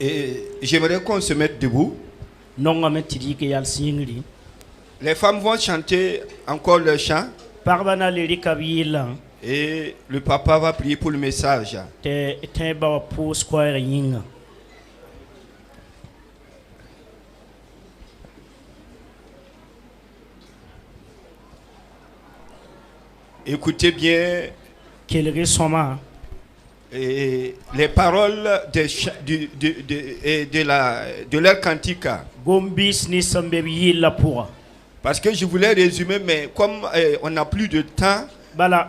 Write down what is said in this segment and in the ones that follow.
Et j'aimerais qu'on se mette debout. Les femmes vont chanter encore leur chant. Et le papa va prier pour le message. Écoutez bien et les paroles de leur cantique. Parce que je voulais résumer, mais comme on n'a plus de temps, leur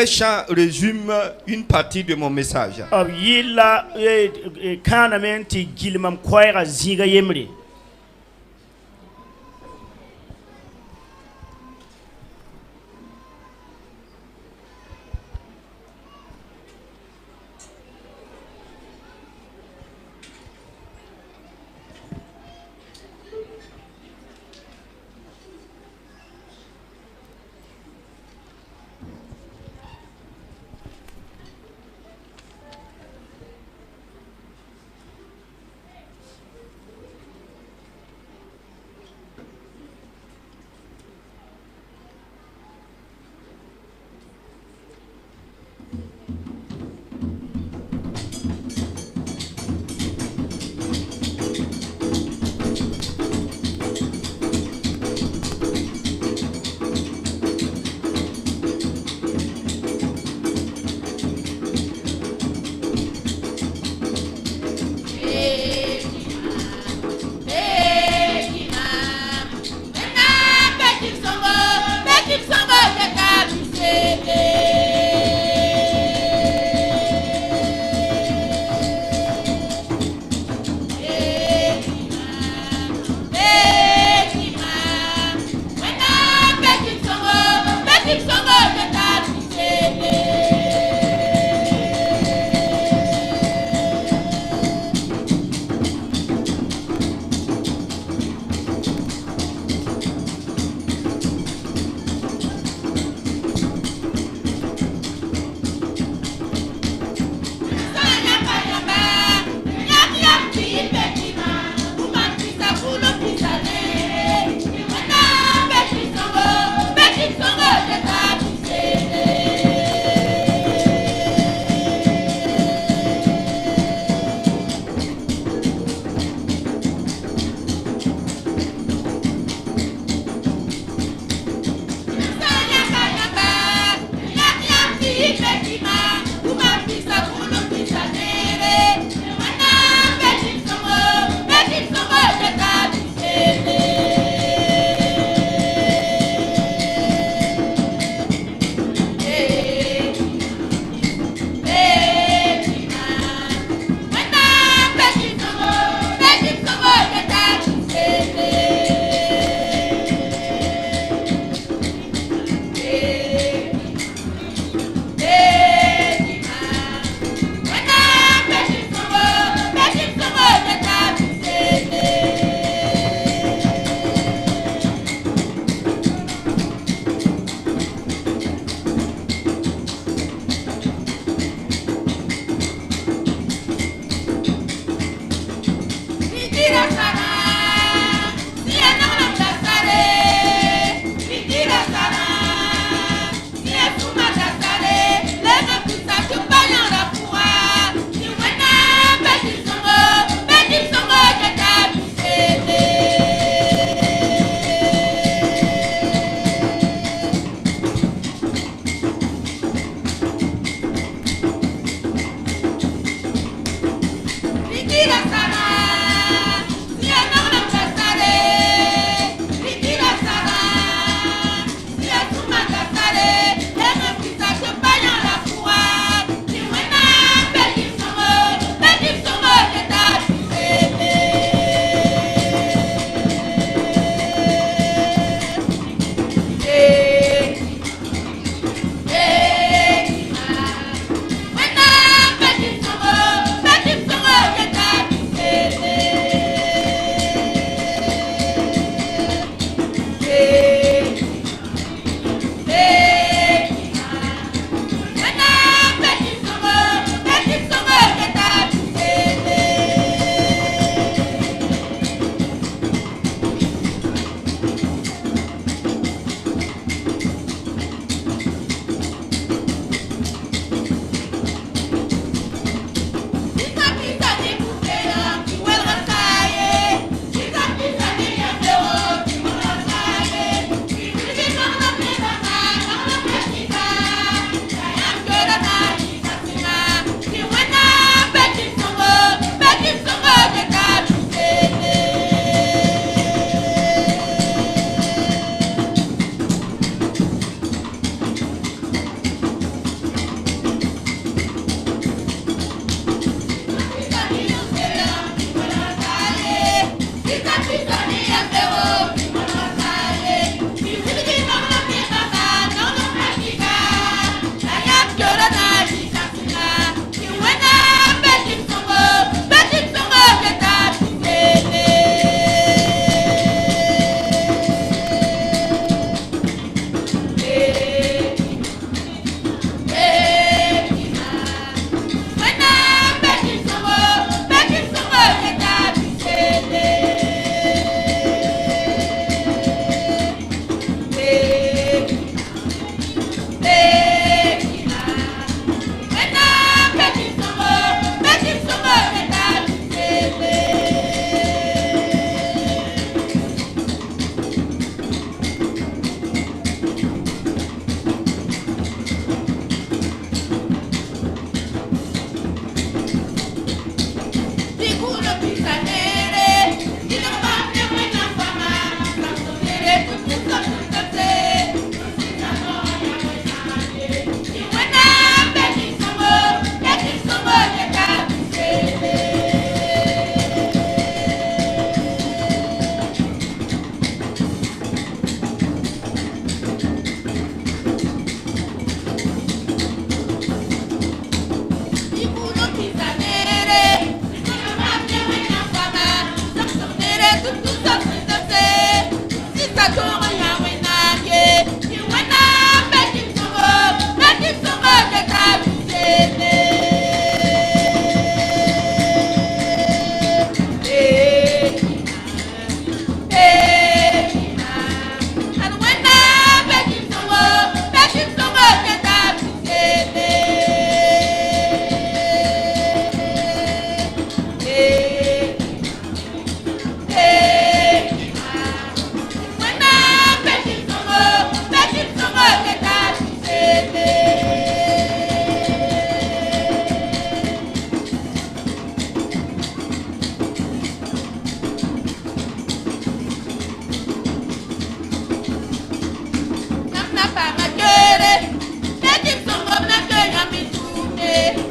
chant résume une partie de mon message.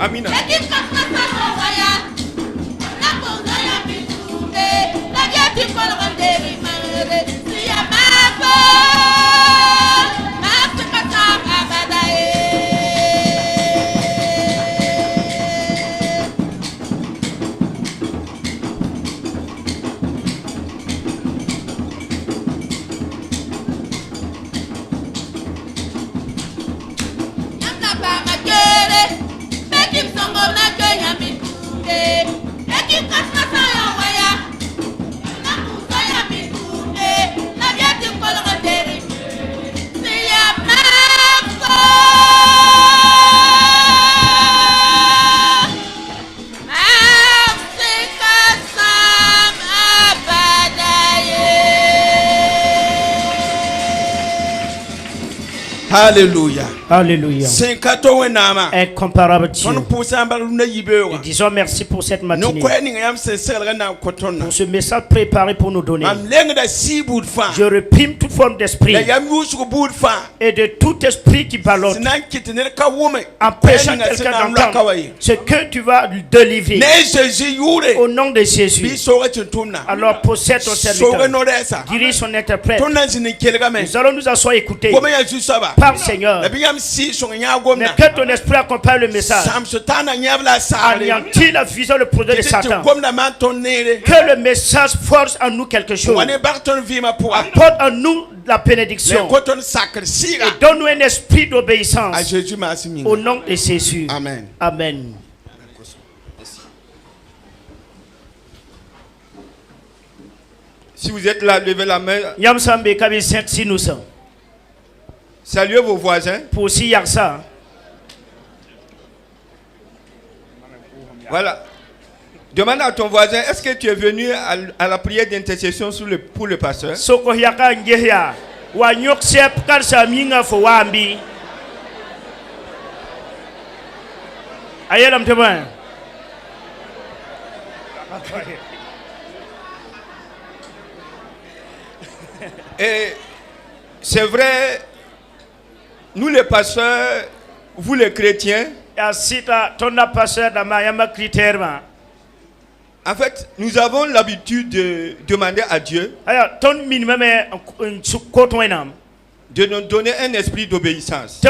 Amina. Alléluia. Alléluia. Incomparable Dieu. Et disons merci pour cette matinée. Pour ce message préparé pour nous donner. Je réprime toute forme d'esprit et de tout esprit qui ballotte, empêchant quelqu'un d'entendre ce que tu vas délivrer. Au nom de Jésus. Alors possède ton serviteur. Dirige son interprète. Nous allons nous asseoir et écouter. Parle Seigneur. Mais que ton esprit accompagne le message. Anéantis la vision, le projet de Satan. Que le message force en nous quelque chose. Apporte en nous la bénédiction. Et donne-nous un esprit d'obéissance. Au nom de Jésus. Amen. Amen. Si vous êtes là, levez la main. Saluez vos voisins. Voilà. Demande à ton voisin, est-ce que tu es venu à la prière d'intercession pour le pasteur? Et c'est vrai, nous les pasteurs, vous les chrétiens, en fait, nous avons l'habitude de demander à Dieu de nous donner un esprit d'obéissance.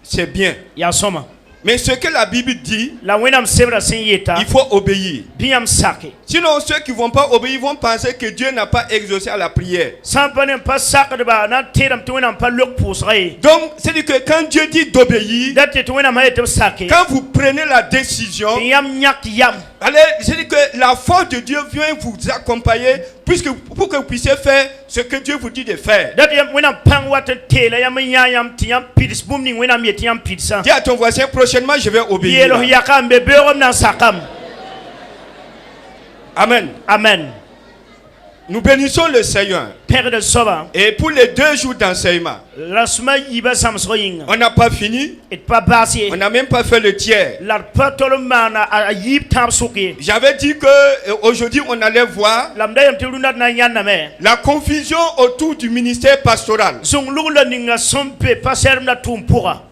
C'est bien. Mais ce que la Bible dit, il faut obéir. Sinon, ceux qui ne vont pas obéir vont penser que Dieu n'a pas exaucé à la prière. Donc, c'est-à-dire que quand Dieu dit d'obéir, quand vous prenez la décision, allez, c'est-à-dire que la force de Dieu vient vous accompagner pour que vous puissiez faire ce que Dieu vous dit de faire. Dis à ton voisin, prochainement je vais obéir. Amen. Amen. Nous bénissons le Seigneur. Et pour les 2 jours d'enseignement, on n'a pas fini. On n'a même pas fait le tiers. J'avais dit qu'aujourd'hui on allait voir la confusion autour du ministère pastoral.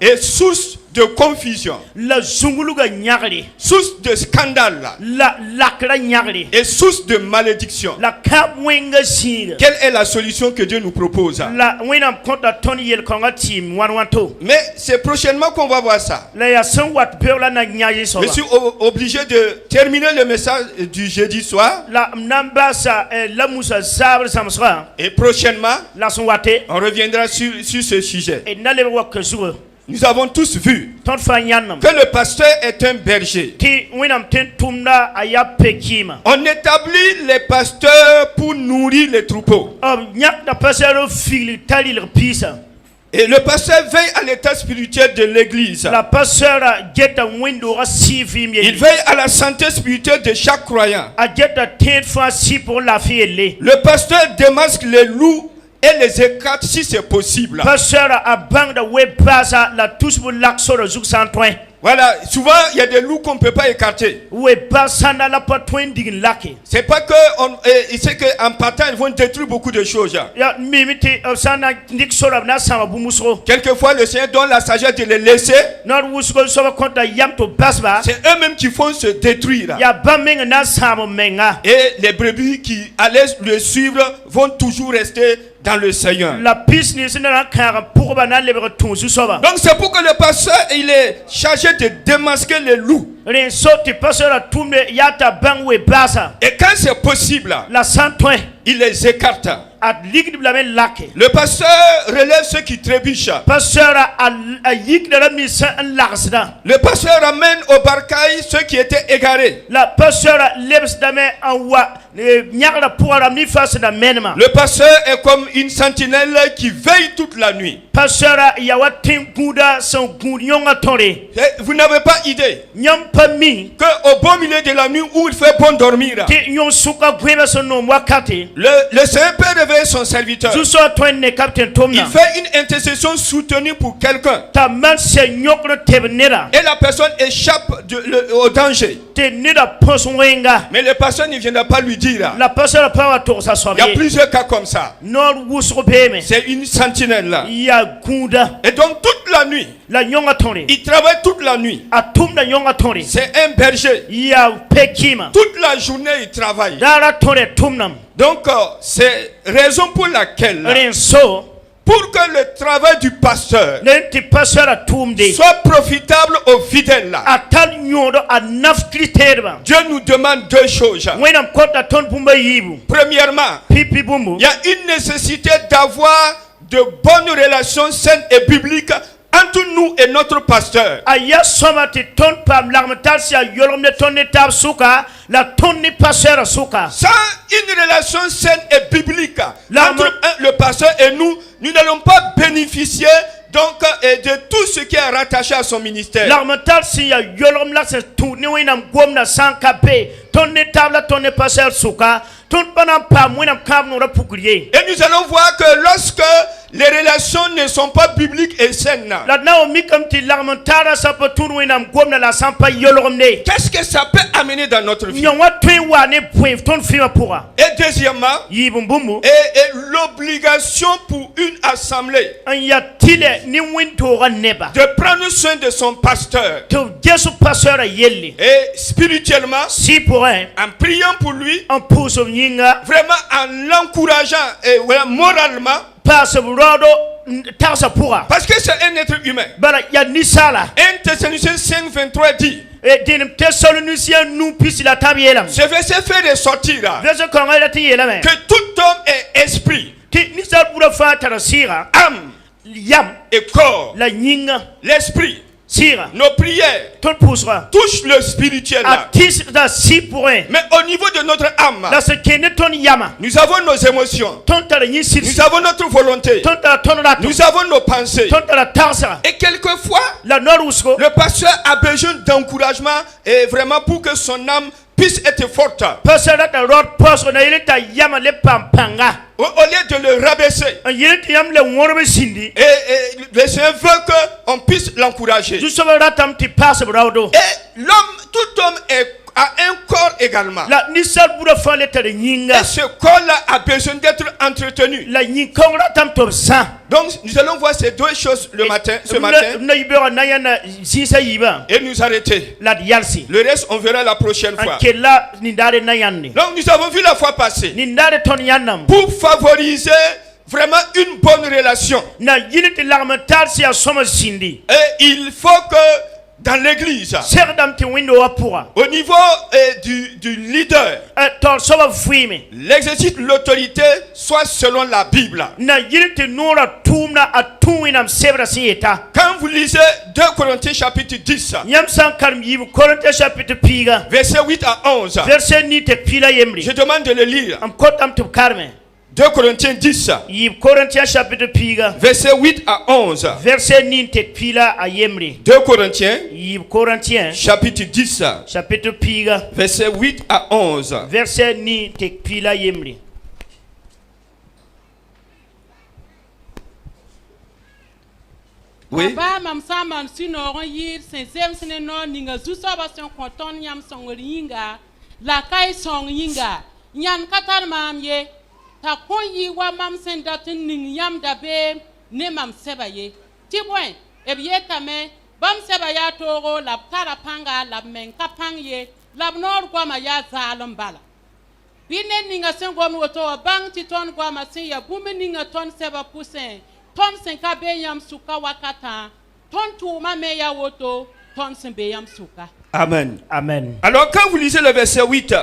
Et source de confusion, source de scandale et source de malédiction. Quelle est la solution que Dieu nous propose? Mais c'est prochainement qu'on va voir ça. Je suis obligé de terminer le message du jeudi soir. Et prochainement, on reviendra sur ce sujet. Nous avons tous vu que le pasteur est un berger. On établit les pasteurs pour nourrir les troupeaux. Et le pasteur veille à l'état spirituel de l'église. Il veille à la santé spirituelle de chaque croyant. Le pasteur démasque les loups et les écarte Voilà, souvent il y a des loups qu'on ne peut pas écarter. C'est pas que c'est qu'en partant ils vont détruire beaucoup de choses. Quelquefois le Seigneur donne la sagesse de les laisser. C'est eux-mêmes qui font se détruire. Et les brebis qui allaient le suivre vont toujours rester dans le Seigneur. Donc c'est pour que le pasteur il est chargé de démasquer les loups. Et quand c'est possible, il les écarte. Le pasteur relève ceux qui trébuchent. Le pasteur ramène au barcail ceux qui étaient égarés. Le pasteur est comme une sentinelle qui veille toute la nuit. Vous n'avez pas idée qu'au bon milieu de la nuit où il fait bon dormir, le Seigneur peut réveiller son serviteur. Il fait une intercession soutenue pour quelqu'un. Et la personne échappe au danger. Mais le pasteur ne viendra pas lui dire. Il y a plusieurs cas comme ça. C'est une sentinelle là. Et donc toute la nuit, il travaille toute la nuit. C'est un berger. Toute la journée il travaille. Donc c'est raison pour laquelle pour que le travail du pasteur soit profitable aux fidèles, Dieu nous demande deux choses. Premièrement, il y a une nécessité d'avoir de bonnes relations saines et bibliques entre nous et notre pasteur. Sans une relation saine et biblique entre le pasteur et nous, nous n'allons pas bénéficier donc de tout ce qui est rattaché à son ministère. Et nous allons voir que lorsque les relations ne sont pas bibliques et saines, qu'est-ce que ça peut amener dans notre vie? Et deuxièmement, l'obligation pour une assemblée de prendre soin de son pasteur. Et spirituellement, en priant pour lui, vraiment en l'encourageant et moralement, parce que c'est un être humain. 1 Thessaloniciens 5:23 dit, ce verset fait ressortir que tout homme est esprit, âme et corps. L'esprit, nos prières touchent le spirituel. Mais au niveau de notre âme, nous avons nos émotions, nous avons notre volonté, nous avons nos pensées. Et quelquefois, le pasteur a besoin d'encouragement et vraiment pour que son âme puisse être forte. Au lieu de le rabaisser. Et le Seigneur veut qu'on puisse l'encourager. Et l'homme, tout homme a un corps également. Et ce corps-là a besoin d'être entretenu. Donc nous allons voir ces deux choses ce matin. Et nous arrêter. Le reste on verra la prochaine fois. Donc nous avons vu la fois passée. Pour favoriser vraiment une bonne relation. Et il faut que dans l'église, au niveau du leader, l'exercice de l'autorité soit selon la Bible. Quand vous lisez 2 Corinthiens chapitre 10, verset 8 à 11, je demande de le lire. 2 Corinthiens 10, verset 8 à 11. 2 Corinthiens, chapitre 10, verset 8 à 11. Oui. La kai song yinga nyan katar mam ye ta kon yi wa mam sen datin ning yam dabe ne mam seba ye ti bwen e biye tame bam seba ya toro la tara panga la men kapang ye la nor kwa ma ya zalom bala bine ninga sen gom woto bang ti ton kwa ma sen ya bumi ninga ton seba pusen ton sen ka be yam suka wakata ton tu ma me ya woto ton sen be yam suka. Amen. Amen. Alors quand vous lisez le verset 8,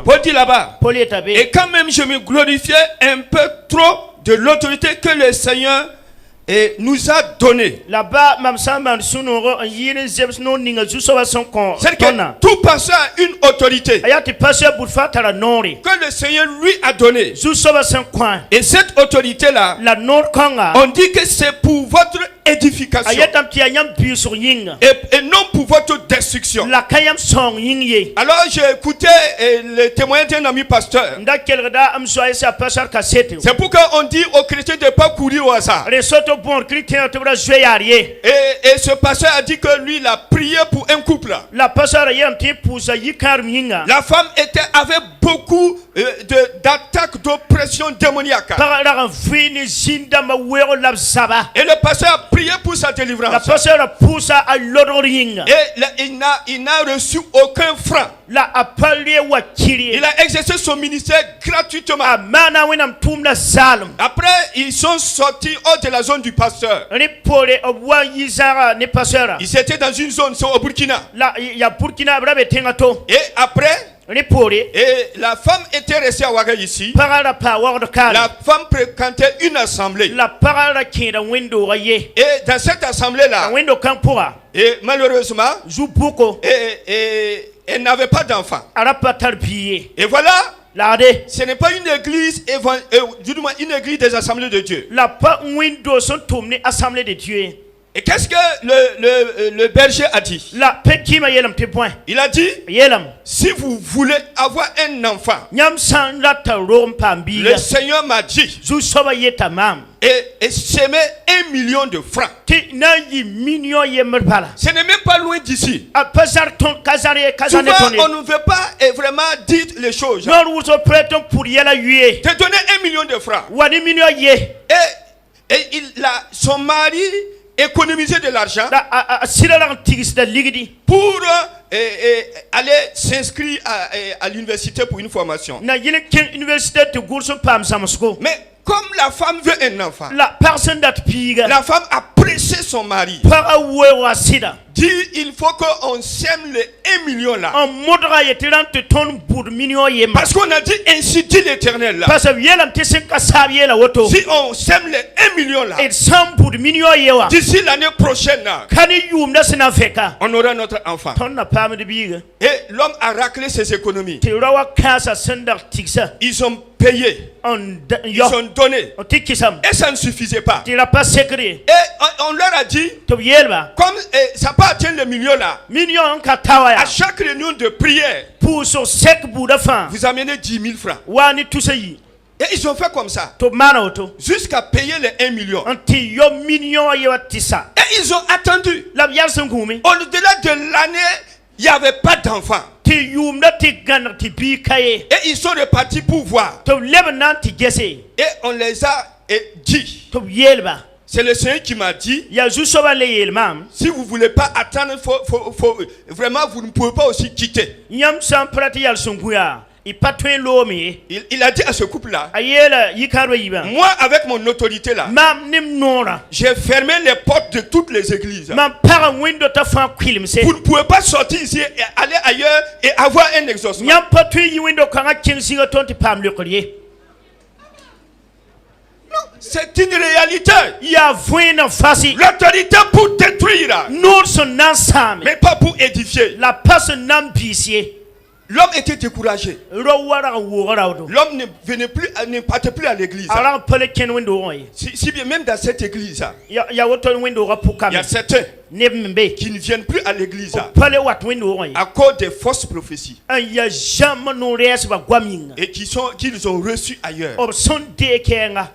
Paul dit là-bas, et quand même je me glorifiais un peu trop de l'autorité que le Seigneur nous a donné. Là-bas, c'est que tout pasteur a une autorité que le Seigneur lui a donnée. Et cette autorité-là, on dit que c'est pour votre édification et non pour votre destruction. Alors j'ai écouté le témoignage d'un ami pasteur. C'est pourquoi on dit aux chrétiens de ne pas courir au hasard. Et ce pasteur a dit que lui il a prié pour un couple. La femme avait beaucoup d'attaques d'oppression démoniaque. Et le pasteur a prié pour sa délivrance. Et il n'a reçu aucun franc. Il a exercé son ministère gratuitement. Après, ils sont sortis hors de la zone du pasteur. Ils étaient dans une zone, c'est au Burkina. Et après, et la femme était restée à Ouaga ici. La femme fréquentait une assemblée. Et dans cette assemblée-là, et malheureusement, elle n'avait pas d'enfant. Et voilà, ce n'est pas une église, une église des assemblées de Dieu. Et qu'est-ce que le berger a dit? Il a dit, si vous voulez avoir un enfant, le Seigneur m'a dit, et s'aimer 1 million de francs. Ce n'est même pas loin d'ici. Souvent, on ne veut pas vraiment dire les choses. Te donner 1 million de francs. Et son mari économiser de l'argent pour aller s'inscrire à l'université pour une formation. Mais comme la femme veut un enfant, la femme a pressé son mari. Dit, il faut qu'on sème les 1 million là. Parce qu'on a dit ainsi dit l'Éternel là. Si on sème les 1 million là, d'ici l'année prochaine là, on aura notre enfant. Et l'homme a raclé ses économies. Ils ont payé. Ils ont donné. Et ça ne suffisait pas. Et on leur a dit, comme ça peut atteindre le million là, à chaque réunion de prière, vous amenez 10 000 francs. Et ils ont fait comme ça jusqu'à payer les 1 million. Et ils ont attendu. Au-delà de l'année, il n'y avait pas d'enfant. Et ils sont repartis pour voir. Et on les a dit. C'est le Seigneur qui m'a dit, si vous ne voulez pas attendre, vraiment vous ne pouvez pas aussi quitter. Il a dit à ce couple-là, moi avec mon autorité là, j'ai fermé les portes de toutes les églises. Vous ne pouvez pas sortir ici et aller ailleurs et avoir un exaucement. C'est une réalité. L'autorité pour détruire, mais pas pour édifier. L'homme était découragé. L'homme ne partait plus à l'église. Si bien même dans cette église, il y a certains, qui ne viennent plus à l'église à cause des fausses prophéties et qu'ils ont reçues ailleurs.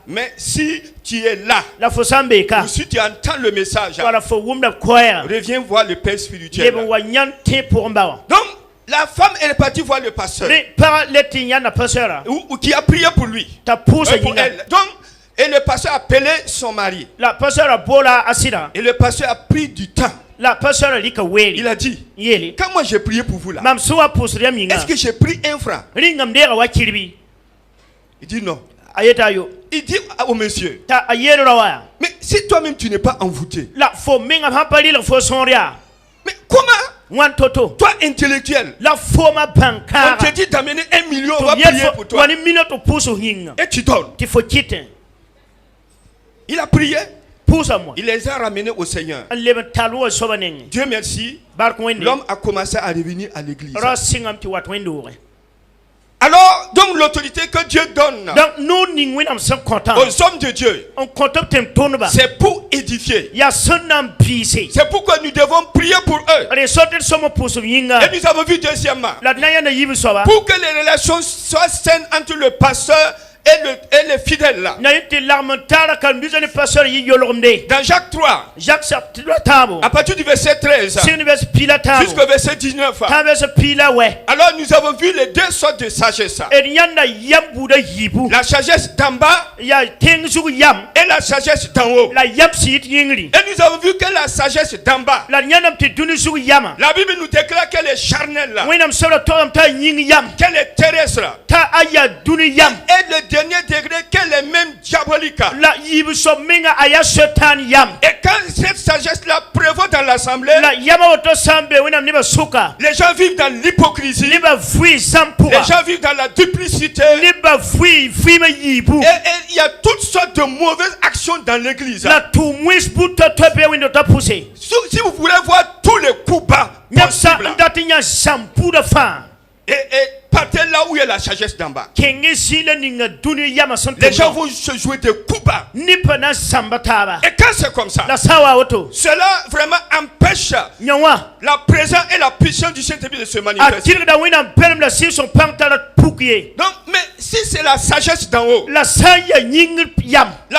Mais si tu es là, ou si tu entends le message, reviens voir le Père spirituel. Donc, la femme est partie voir le pasteur ou qui a prié pour lui, pour elle. Donc, et le pasteur a appelé son mari. Et le pasteur a pris du temps. Il a dit, quand moi j'ai prié pour vous là, est-ce que j'ai pris un franc? Il dit non. Il dit au monsieur, mais si toi-même tu n'es pas envoûté, mais comment? Toi intellectuel, on te dit d'amener 1 million, on va prier pour toi. Et tu donnes. Il a prié. Il les a ramenés au Seigneur. Dieu merci. L'homme a commencé à revenir à l'église. Alors, donc l'autorité que Dieu donne aux hommes de Dieu, c'est pour édifier. C'est pourquoi nous devons prier pour eux. Et nous avons vu deuxièmement, pour que les relations soient saines entre le pasteur et les fidèles là. Dans Jacques 3, à partir du verset 13 jusqu'au verset 19, alors nous avons vu les deux sortes de sagesse. La sagesse d'en bas et la sagesse d'en haut. Et nous avons vu que la sagesse d'en bas, la Bible nous déclare qu'elle est charnelle, qu'elle est terrestre, et le dernier degré qu'elle est même diabolique. Et quand cette sagesse là prévaut dans l'assemblée, les gens vivent dans l'hypocrisie, les gens vivent dans la duplicité, et il y a toutes sortes de mauvaises actions dans l'église. Si vous voulez voir tous les coups bas possibles, et partez là où il y a la sagesse d'en bas. Les gens vont se jouer des coups bas. Et quand c'est comme ça, cela vraiment empêche la présence et la puissance du Saint-Esprit de se manifester. Donc, mais si c'est la sagesse d'en haut, la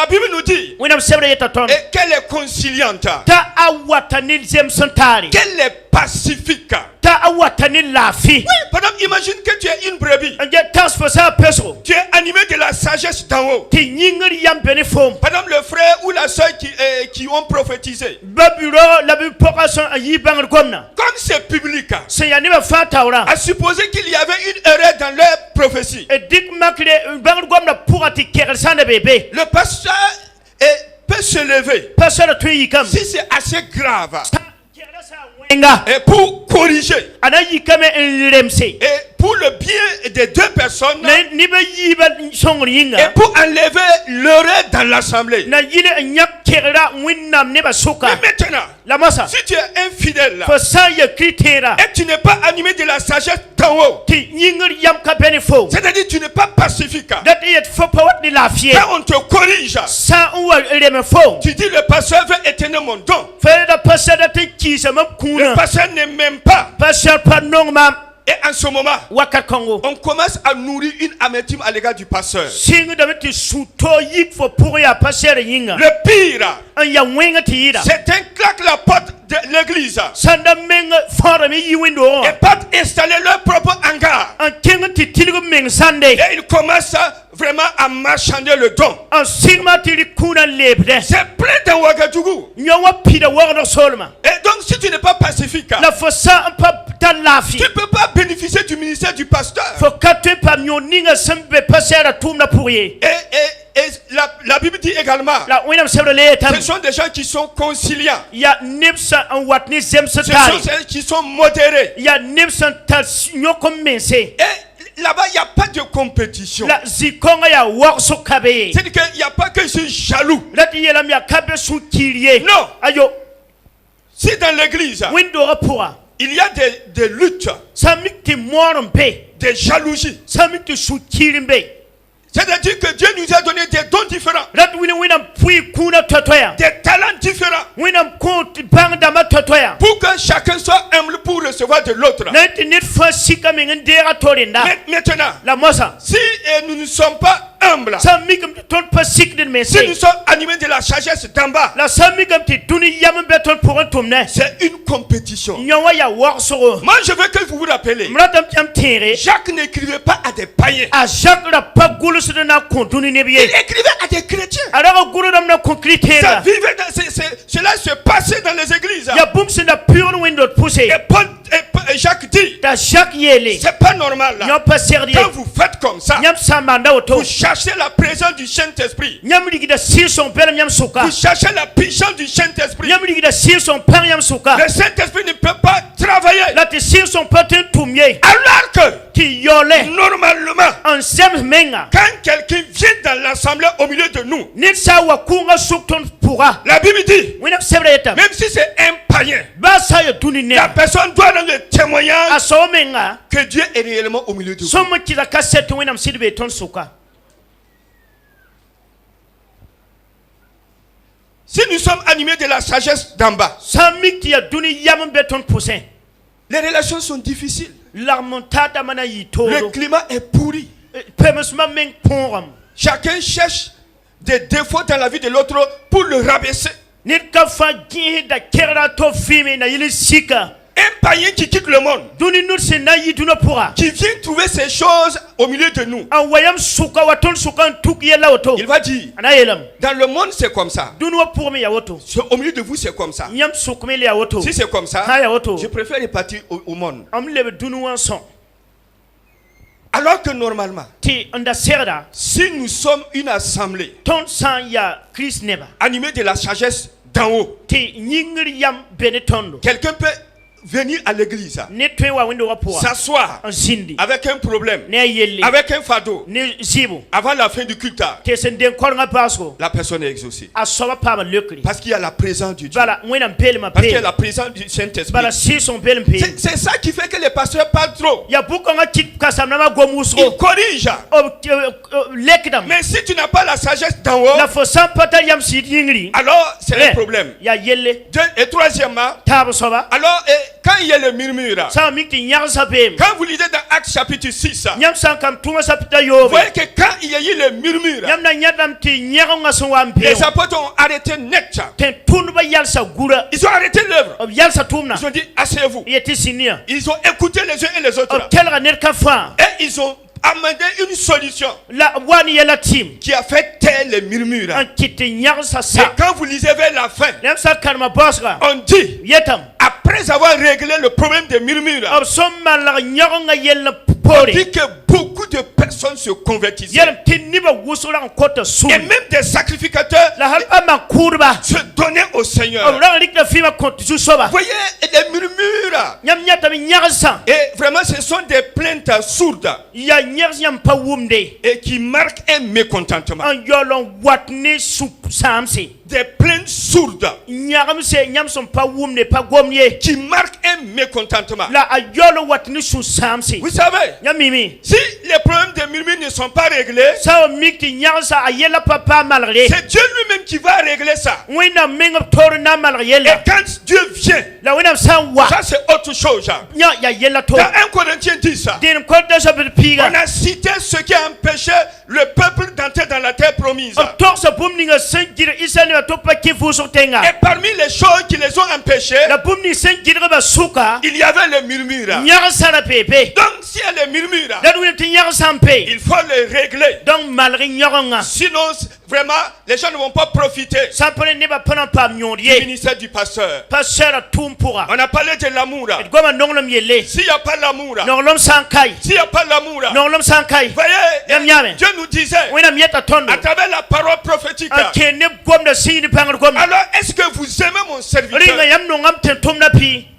Bible nous dit qu'elle est conciliante, qu'elle est pacifique. Oui, pendant imagine que tu es une brebis. Tu es animé de la sagesse d'en haut. Pendant le frère ou la soeur qui ont prophétisé. Comme c'est public, à supposer qu'il y avait une erreur dans leur prophétie. Le pasteur peut se lever si c'est assez grave. Et pour corriger et pour le bien des deux personnes et pour enlever l'erreur dans l'assemblée. Mais maintenant, si tu es infidèle et tu n'es pas animé de la sagesse d'en haut, c'est-à-dire tu n'es pas pacifique, quand on te corrige, tu dis le pasteur veut éteindre mon don. Le pasteur ne m'aime pas. Et en ce moment, on commence à nourrir une amertume à l'égard du pasteur. Le pire, certains claquent la porte de l'église et partent installer leur propre hangar. Et ils commencent vraiment à marchander le don. C'est plein dans Ouagadougou. Et donc si tu n'es pas pacifique, tu ne peux pas bénéficier du ministère du pasteur. Et la Bible dit également, ce sont des gens qui sont conciliants. Ce sont ceux qui sont modérés. Et là-bas, il n'y a pas de compétition. C'est-à-dire qu'il n'y a pas que je suis jaloux. Non. Si dans l'église, il y a des luttes, des jalousies, C'est-à-dire que Dieu nous a donné des dons différents. Des talents différents. Pour que chacun soit humble pour recevoir de l'autre. Maintenant, si nous ne sommes pas humbles, si nous sommes animés de la sagesse d'en bas, c'est une compétition. Moi, je veux que vous vous rappelez, Jacques n'écrivait pas à des païens. Il écrivait à des chrétiens. Cela se passait dans les églises. Et Paul et Jacques dit, c'est pas normal là. Quand vous faites comme ça, vous cherchez la présence du Saint-Esprit. Vous cherchez la puissance du Saint-Esprit. Le Saint-Esprit ne peut pas travailler. Alors que normalement, quand quelqu'un vient dans l'assemblée au milieu de nous, la Bible dit, même si c'est un païen, la personne doit rendre le témoignage que Dieu est réellement au milieu de vous. Si nous sommes animés de la sagesse d'en bas, les relations sont difficiles. Le climat est pourri. Chacun cherche des défauts dans la vie de l'autre pour le rabaisser. Un païen qui quitte le monde, qui vient trouver ces choses au milieu de nous, il va dire, dans le monde c'est comme ça, au milieu de vous c'est comme ça. Si c'est comme ça, je préfère les partir au monde. Alors que normalement, si nous sommes une assemblée animée de la sagesse d'en haut, quelqu'un peut venir à l'église, s'asseoir avec un problème, avec un fardeau, avant la fin du culte, la personne est exaucée. Parce qu'il y a la présence de Dieu. Parce qu'il y a la présence du Saint-Esprit. C'est ça qui fait que les pasteurs parlent trop. Ils corrigent. Mais si tu n'as pas la sagesse d'en haut, alors c'est un problème. Et troisièmement, alors quand il y a le murmure, quand vous lisez dans Actes chapitre 6, vous voyez que quand il y a eu le murmure, les apôtres ont arrêté net. Ils ont arrêté l'œuvre. Ils ont dit, asseyez-vous. Ils ont écouté les uns et les autres. Et ils ont amené une solution qui a fait taire les murmures. Et quand vous lisez vers la fin, on dit, après avoir réglé le problème des murmures, on dit que beaucoup de personnes se convertissaient. Et même des sacrificateurs se donnaient au Seigneur. Vous voyez, les murmures. Et vraiment, ce sont des plaintes sourdes. Et qui marquent un mécontentement. Des plaintes sourdes qui marquent un mécontentement. Vous savez, si les problèmes de murmures ne sont pas réglés, c'est Dieu lui-même qui va régler ça. Et quand Dieu vient, ça c'est autre chose. Dans 1 Corinthiens 10, on a cité ce qui a empêché le peuple d'entrer dans la terre promise. Et parmi les choses qui les ont empêchés, il y avait le murmure. Donc s'il y a le murmure, il faut le régler. Sinon vraiment les gens ne vont pas profiter du ministère du pasteur. On a parlé de l'amour. S'il n'y a pas l'amour, voyez, Dieu nous disait à travers la parole prophétique, alors est-ce que vous aimez mon serviteur?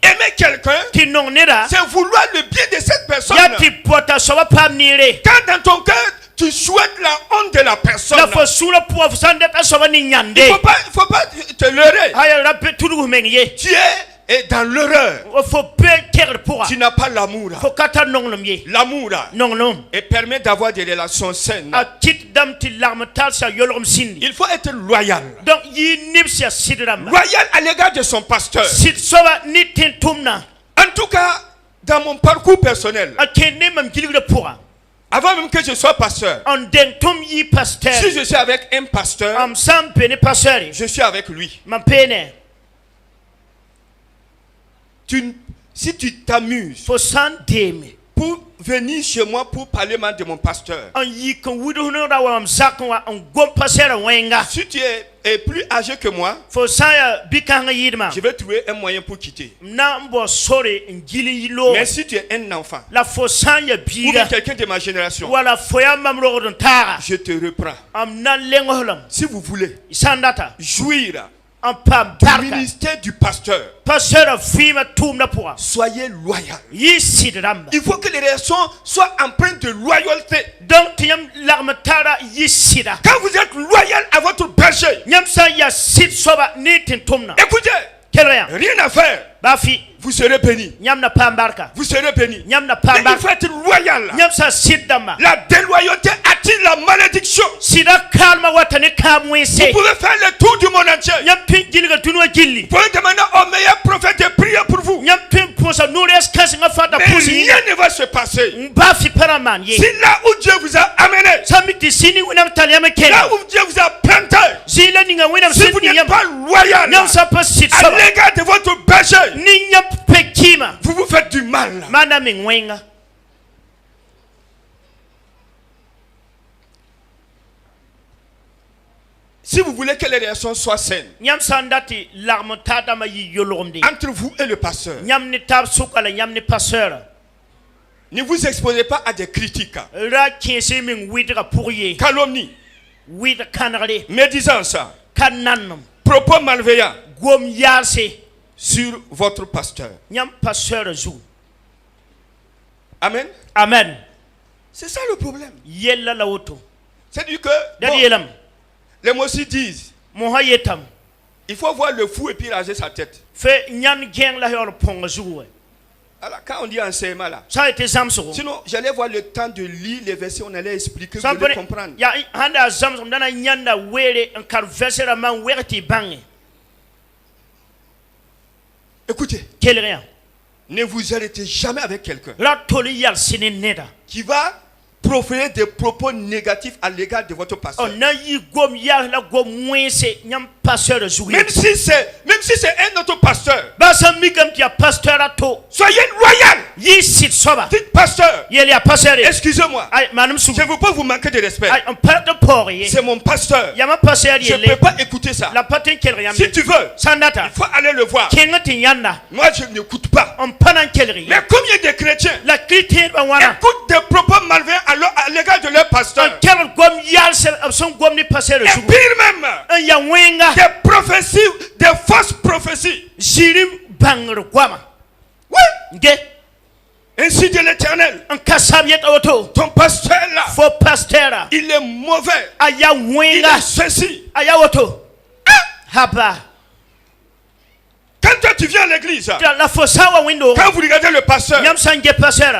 Aimer quelqu'un, c'est vouloir le bien de cette personne. Quand dans ton cœur tu souhaites la honte de la personne, il faut pas te leurrer. Tu es est dans l'horreur, tu n'as pas l'amour. L'amour permet d'avoir des relations saines. Il faut être loyal. Loyal à l'égard de son pasteur. En tout cas, dans mon parcours personnel, avant même que je sois pasteur, si je suis avec un pasteur, je suis avec lui. Si tu t'amuses pour venir chez moi pour parler mal de mon pasteur, si tu es plus âgé que moi, je vais trouver un moyen pour quitter. Mais si tu es un enfant ou quelqu'un de ma génération, je te reprends. Si vous voulez jouir du ministère du pasteur, soyez loyal. Il faut que les relations soient empreintes de loyauté. Quand vous êtes loyal à votre berger, écoutez, rien à faire, vous serez béni. Vous serez béni. Mais il faut être loyal. La déloyauté attire la malédiction. Vous pouvez faire le tour du monde entier. Vous pouvez demander au meilleur prophète de prier pour vous. Mais rien ne va se passer. Si là où Dieu vous a amené, là où Dieu vous a planté, si vous n'êtes pas loyal à l'égard de votre berger, vous vous faites du mal. Si vous voulez que les relations soient saines entre vous et le pasteur, ne vous exposez pas à des critiques, calomnies, médisances, propos malveillants sur votre pasteur. Amen. Amen. C'est ça le problème. C'est-à-dire que les Mossi disent, il faut voir le fou et puis raser sa tête. Alors, quand on dit enseignement là, sinon j'allais voir le temps de lire les versets, on allait expliquer, vous allez comprendre. Écoutez, ne vous arrêtez jamais avec quelqu'un qui va proférer des propos négatifs à l'égard de votre pasteur. Même si c'est un autre pasteur, soyez loyal. Dites pasteur, excusez-moi, je ne veux pas vous manquer de respect. C'est mon pasteur. Je ne peux pas écouter ça. Si tu veux, il faut aller le voir. Moi je n'écoute pas. Mais combien de chrétiens écoutent des propos malveillants à l'égard de leur pasteur? Et pire même, des prophéties, des fausses prophéties. Oui. Ainsi de l'Éternel, ton pasteur là, il est mauvais, il est ceci. Quand toi tu viens à l'église, quand vous regardez le pasteur,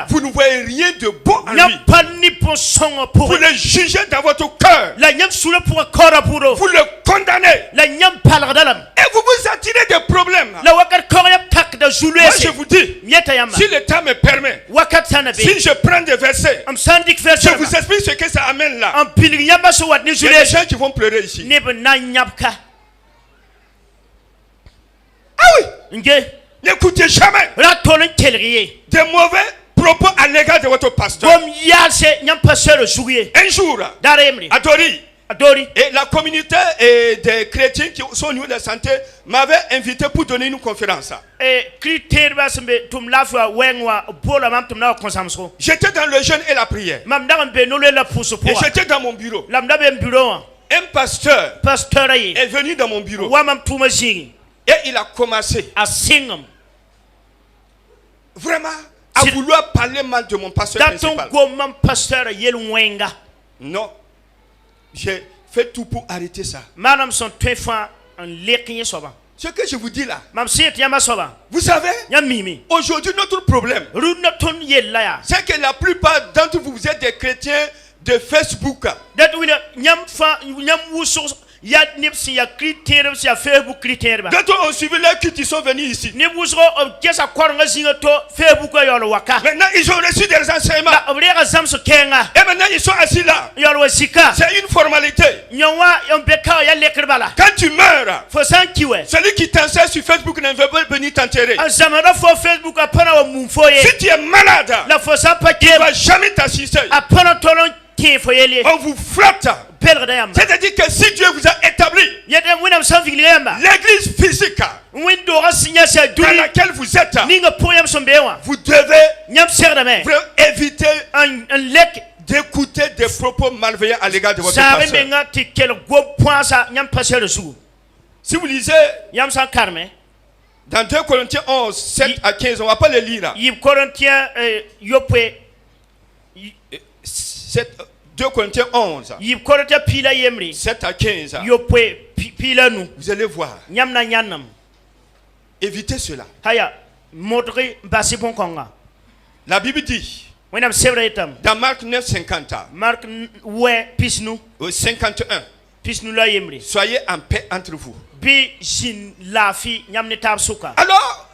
vous ne voyez rien de bon en lui. Vous le jugez dans votre cœur. Vous le condamnez. Et vous vous attirez des problèmes. Moi je vous dis, si le temps me permet, si je prends des versets, je vous explique ce que ça amène là. Il y a des gens qui vont pleurer ici. Ah oui, n'écoutez jamais des mauvais propos à l'égard de votre pasteur. Un jour, à Dori, et la communauté des chrétiens qui sont au niveau de la santé m'avait invité pour donner une conférence. J'étais dans le jeûne et la prière. Et j'étais dans mon bureau. Un pasteur est venu dans mon bureau. Et il a commencé vraiment à vouloir parler mal de mon pasteur principal. Non, j'ai fait tout pour arrêter ça. Ce que je vous dis là, vous savez, aujourd'hui notre problème, c'est que la plupart d'entre vous, vous êtes des chrétiens de Facebook. D'autres ont suivi leur culte, ils sont venus ici. Maintenant, ils ont reçu des enseignements. Et maintenant, ils sont assis là. C'est une formalité. Quand tu meurs, celui qui t'enseigne sur Facebook ne veut pas venir t'enterrer. Si tu es malade, il ne va jamais t'assister. On vous flatte. C'est-à-dire que si Dieu vous a établi l'église physique dans laquelle vous êtes, vous devez éviter d'écouter des propos malveillants à l'égard de votre pasteur. Si vous lisez dans 2 Corinthiens 11, 7 à 15, on ne va pas le lire. 2 Corinthiens 11, 7 à 15. Vous allez voir. Évitez cela. La Bible dit dans Marc 9, 50, 51, soyez en paix entre vous. Alors,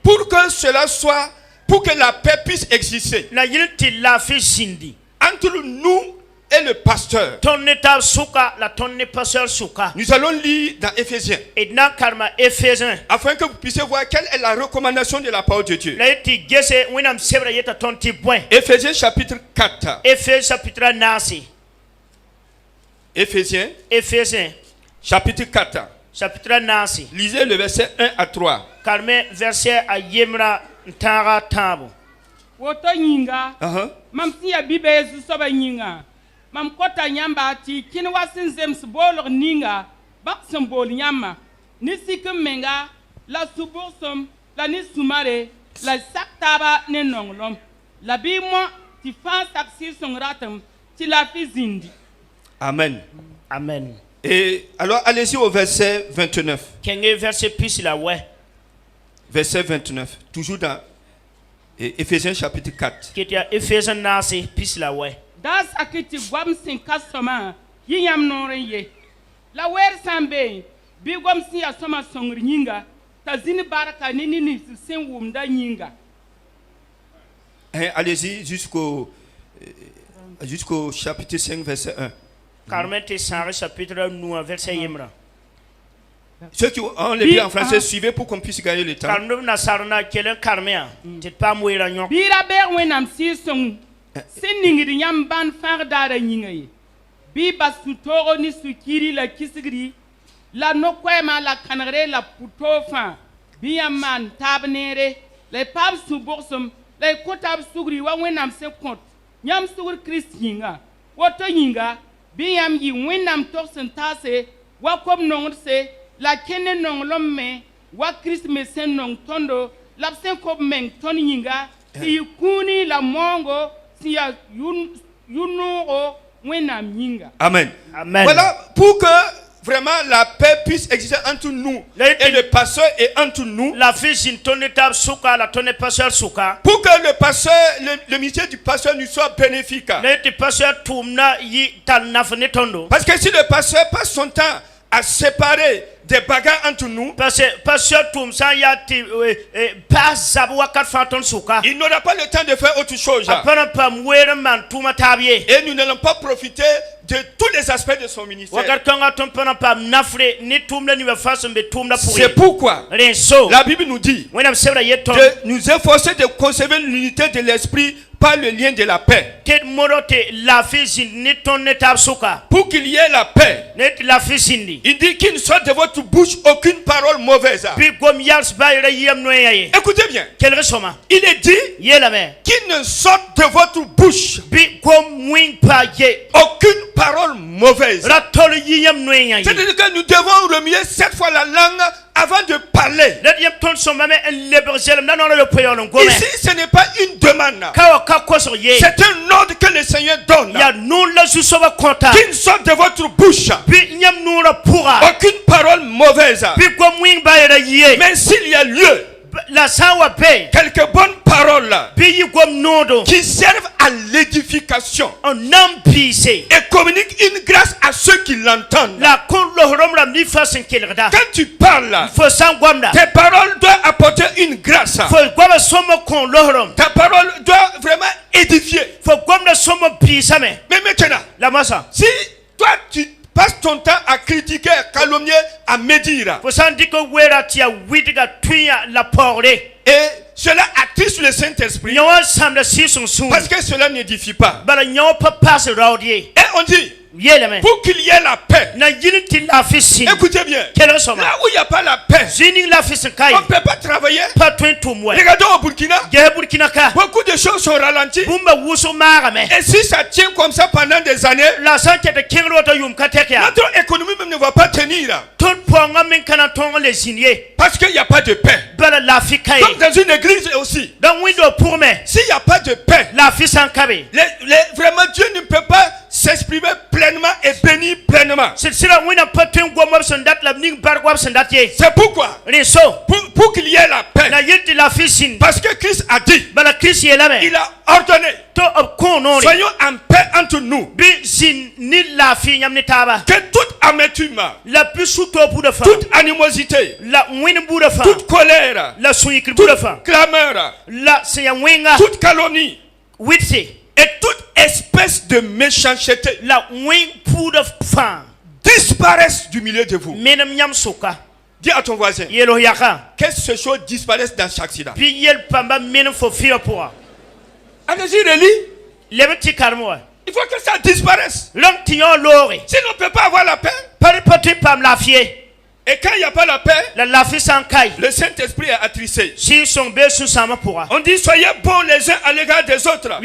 pour que cela soit, pour que la paix puisse exister entre nous et le pasteur, nous allons lire dans Éphésiens afin que vous puissiez voir quelle est la recommandation de la parole de Dieu. Éphésiens chapitre 4. Éphésiens chapitre 4. Lisez le verset 1 à 3. Mam siya bibe su soba nyinga mam kota nyamba ti kin wasin zem su bolor ninga bak symbol nyama ni sikum menga la subursom la ni sumare la saktaba ne nonglom la bi mo ti fa taksir son ratam ti la fi zindi. Amen. Amen. Et alors allez-y au verset 29. Verset 29, toujours dans Éphésiens chapitre 4. Das akiti gwam sin kasoma yiyam norenye. La wer sambe bi gwam sin asoma songri nyinga tazini baraka nini sin wumda nyinga. Allez-y jusqu'au chapitre 5 verset 1. Carmete chapitre 9 verset 1. Ceux qui ont les Bibles en français, suivez pour qu'on puisse gagner le temps. Bira ber wenam si song siningri nyam ban far dara nyingaye. Bi basutoro ni sukiri la kisigri la nokwema la kanare la putofa bi man tabnere le pab suborsum le kotab sugri wa wenam se kont nyam sugur kristinga woto nyinga bi yam yi wenam torsen tase wa kom nongse la kene nong lomme wa Christ me sen nong tondo la sen ko meng ton yinga si kuni la mongo si ya yuno wenam yinga. Amen. Amen. Voilà pour que vraiment la paix puisse exister entre nous et le pasteur et entre nous. La fille tonne tab souka la tonne pasteur souka. Pour que le pasteur le ministère du pasteur nous soit bénéfique. Le pasteur tourna yi tal nafne tondo. Parce que si le pasteur passe son temps à séparer des bagarres entre nous, parce que pasteur Toum ça y a pas savoir quatre fantômes souka. Il n'aura pas le temps de faire autre chose. Et nous n'allons pas profiter de tous les aspects de son ministère. C'est pourquoi la Bible nous dit de nous efforcer de conserver l'unité de l'esprit par le lien de la paix. Pour qu'il y ait la paix, il dit qu'il ne sorte de votre bouche aucune parole mauvaise. Écoutez bien. Il est dit qu'il ne sorte de votre bouche aucune parole mauvaise. C'est-à-dire que nous devons remuer 7 fois la langue avant de parler. Ici, ce n'est pas une demande. C'est un ordre que le Seigneur donne. Qu'il sorte de votre bouche aucune parole mauvaise. Mais s'il y a lieu, quelques bonnes paroles qui servent à l'édification et communiquent une grâce à ceux qui l'entendent. Quand tu parles, tes paroles doivent apporter une grâce. Ta parole doit vraiment édifier. Mais maintenant, si toi tu passe ton temps à critiquer, à calomnier, à médire, et cela attriste le Saint-Esprit, parce que cela n'édifie pas. Et on dit, pour qu'il y ait la paix, écoutez bien, là où il n'y a pas la paix, on ne peut pas travailler. Regardons au Burkina, beaucoup de choses sont ralenties. Et si ça tient comme ça pendant des années, notre économie même ne va pas tenir. Parce qu'il n'y a pas de paix. Comme dans une église aussi, s'il n'y a pas de paix, vraiment Dieu ne peut pas s'exprimer pleinement et bénir pleinement. C'est pourquoi, pour qu'il y ait la paix, parce que Christ a dit, il a ordonné, soyons en paix entre nous, que toute amertume, toute animosité, toute colère, toute clameur, toute calomnie et toute espèce de méchanceté disparaissent du milieu de vous. Dis à ton voisin que ces choses disparaissent dans chaque sida. Allez-y, relis. Il faut que ça disparaisse. Sinon on ne peut pas avoir la paix. Et quand il n'y a pas la paix, le Saint-Esprit est attristé. On dit soyez bons les uns à l'égard des autres,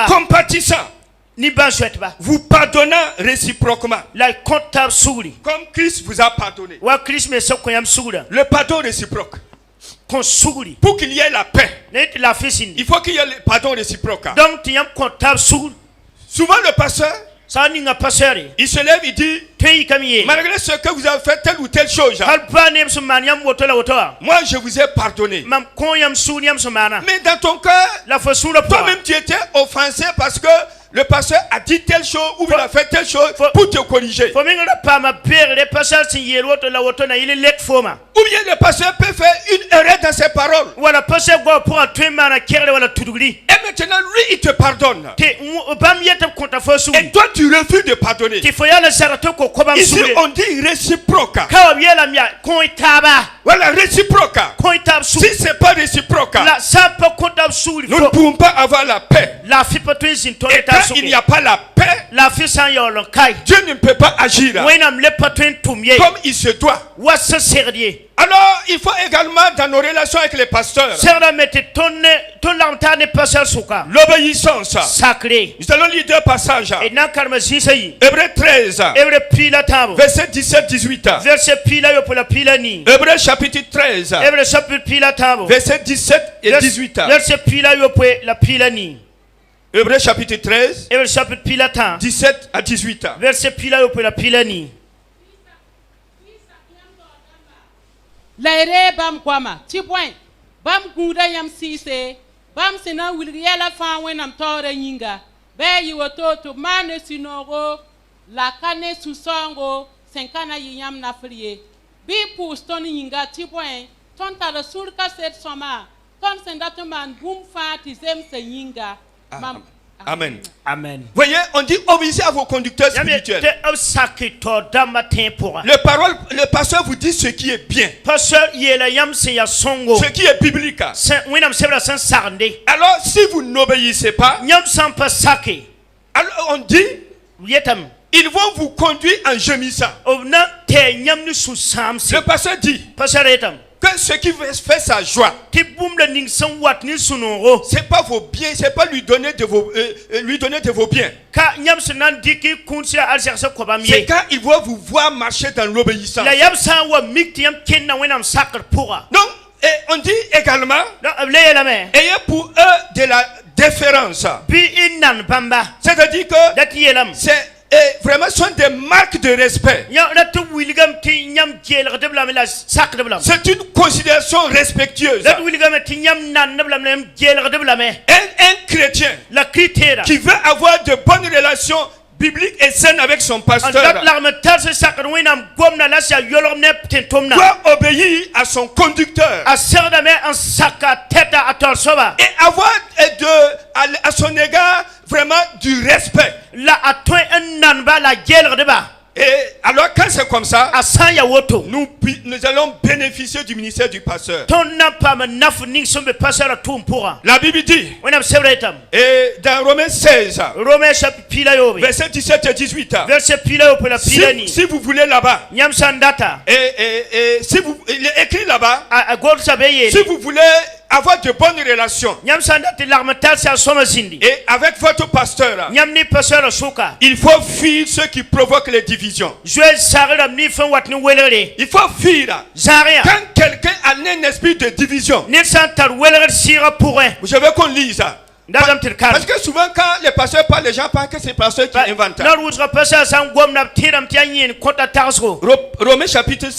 compatissants, vous pardonnant réciproquement, comme Christ vous a pardonné. Le pardon réciproque. Pour qu'il y ait la paix, il faut qu'il y ait le pardon réciproque. Souvent le pasteur, il se lève, il dit, malgré ce que vous avez fait telle ou telle chose, moi je vous ai pardonné. Mais dans ton cœur, toi-même tu étais offensé parce que le pasteur a dit telle chose ou il a fait telle chose pour te corriger. Ou bien le pasteur peut faire une erreur dans ses paroles. Et maintenant lui il te pardonne. Et toi tu refuses de pardonner. Ici on dit réciproque. Voilà, réciproque. Si c'est pas réciproque, nous ne pouvons pas avoir la paix. Et quand il n'y a pas la paix, Dieu ne peut pas agir comme il se doit. Alors, il faut également dans nos relations avec les pasteurs l'obéissance. Nous allons lire deux passages. Hébreux 13, verset 17-18. Hébreux chapitre 13, verset 17 et 18. Hébreux chapitre 13, 17 à 18. Laire bam kwama ti point bam guda yam sise bam sina wilriela fa wenam tore nyinga be yiwoto to mane sinogo la kane susongo senkana yam na frie bi puston nyinga ti point ton ta surka set soma ton sendato man bum fa ti zem se nyinga mam. Amen. Amen. Voyez, on dit obéissez à vos conducteurs spirituels. Le pasteur vous dit ce qui est bien. Ce qui est biblique. Alors, si vous n'obéissez pas, alors on dit ils vont vous conduire en gémissant. Le pasteur dit que ce qui fait sa joie, c'est pas vos biens, c'est pas lui donner de vos biens. C'est quand il va vous voir marcher dans l'obéissance. Donc, et on dit également, ayez pour eux de la déférence. C'est-à-dire que c'est vraiment sont des marques de respect. C'est une considération respectueuse. Un chrétien qui veut avoir de bonnes relations biblique et saine avec son pasteur doit obéir à son conducteur et avoir à son égard vraiment du respect. Et alors quand c'est comme ça, nous allons bénéficier du ministère du pasteur. La Bible dit, et dans Romains 16, verset 17 et 18, si vous voulez là-bas, et si vous, il est écrit là-bas, si vous voulez avoir de bonnes relations et avec votre pasteur, il faut fuir ceux qui provoquent les divisions. Il faut fuir quand quelqu'un a un esprit de division. Je veux qu'on lise ça. Parce que souvent quand les pasteurs parlent, les gens pensent que c'est le pasteur qui invente. Romains chapitre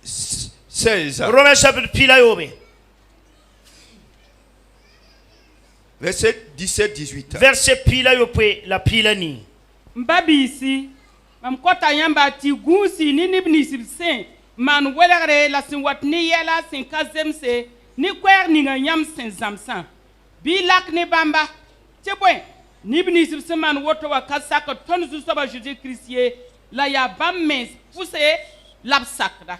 16. Verset 17-18. Verset pila yope la pila ni. Mbabisi mamkota yamba ti gusi ni nibni sibsen man welere la sin watni yela sin kazemse ni kwer ni ngam sin zamsan bilak ni bamba tebwen nibni sibsen man woto wa kasaka ton zu soba Jésus Christ la ya bamme pousse l'absacra.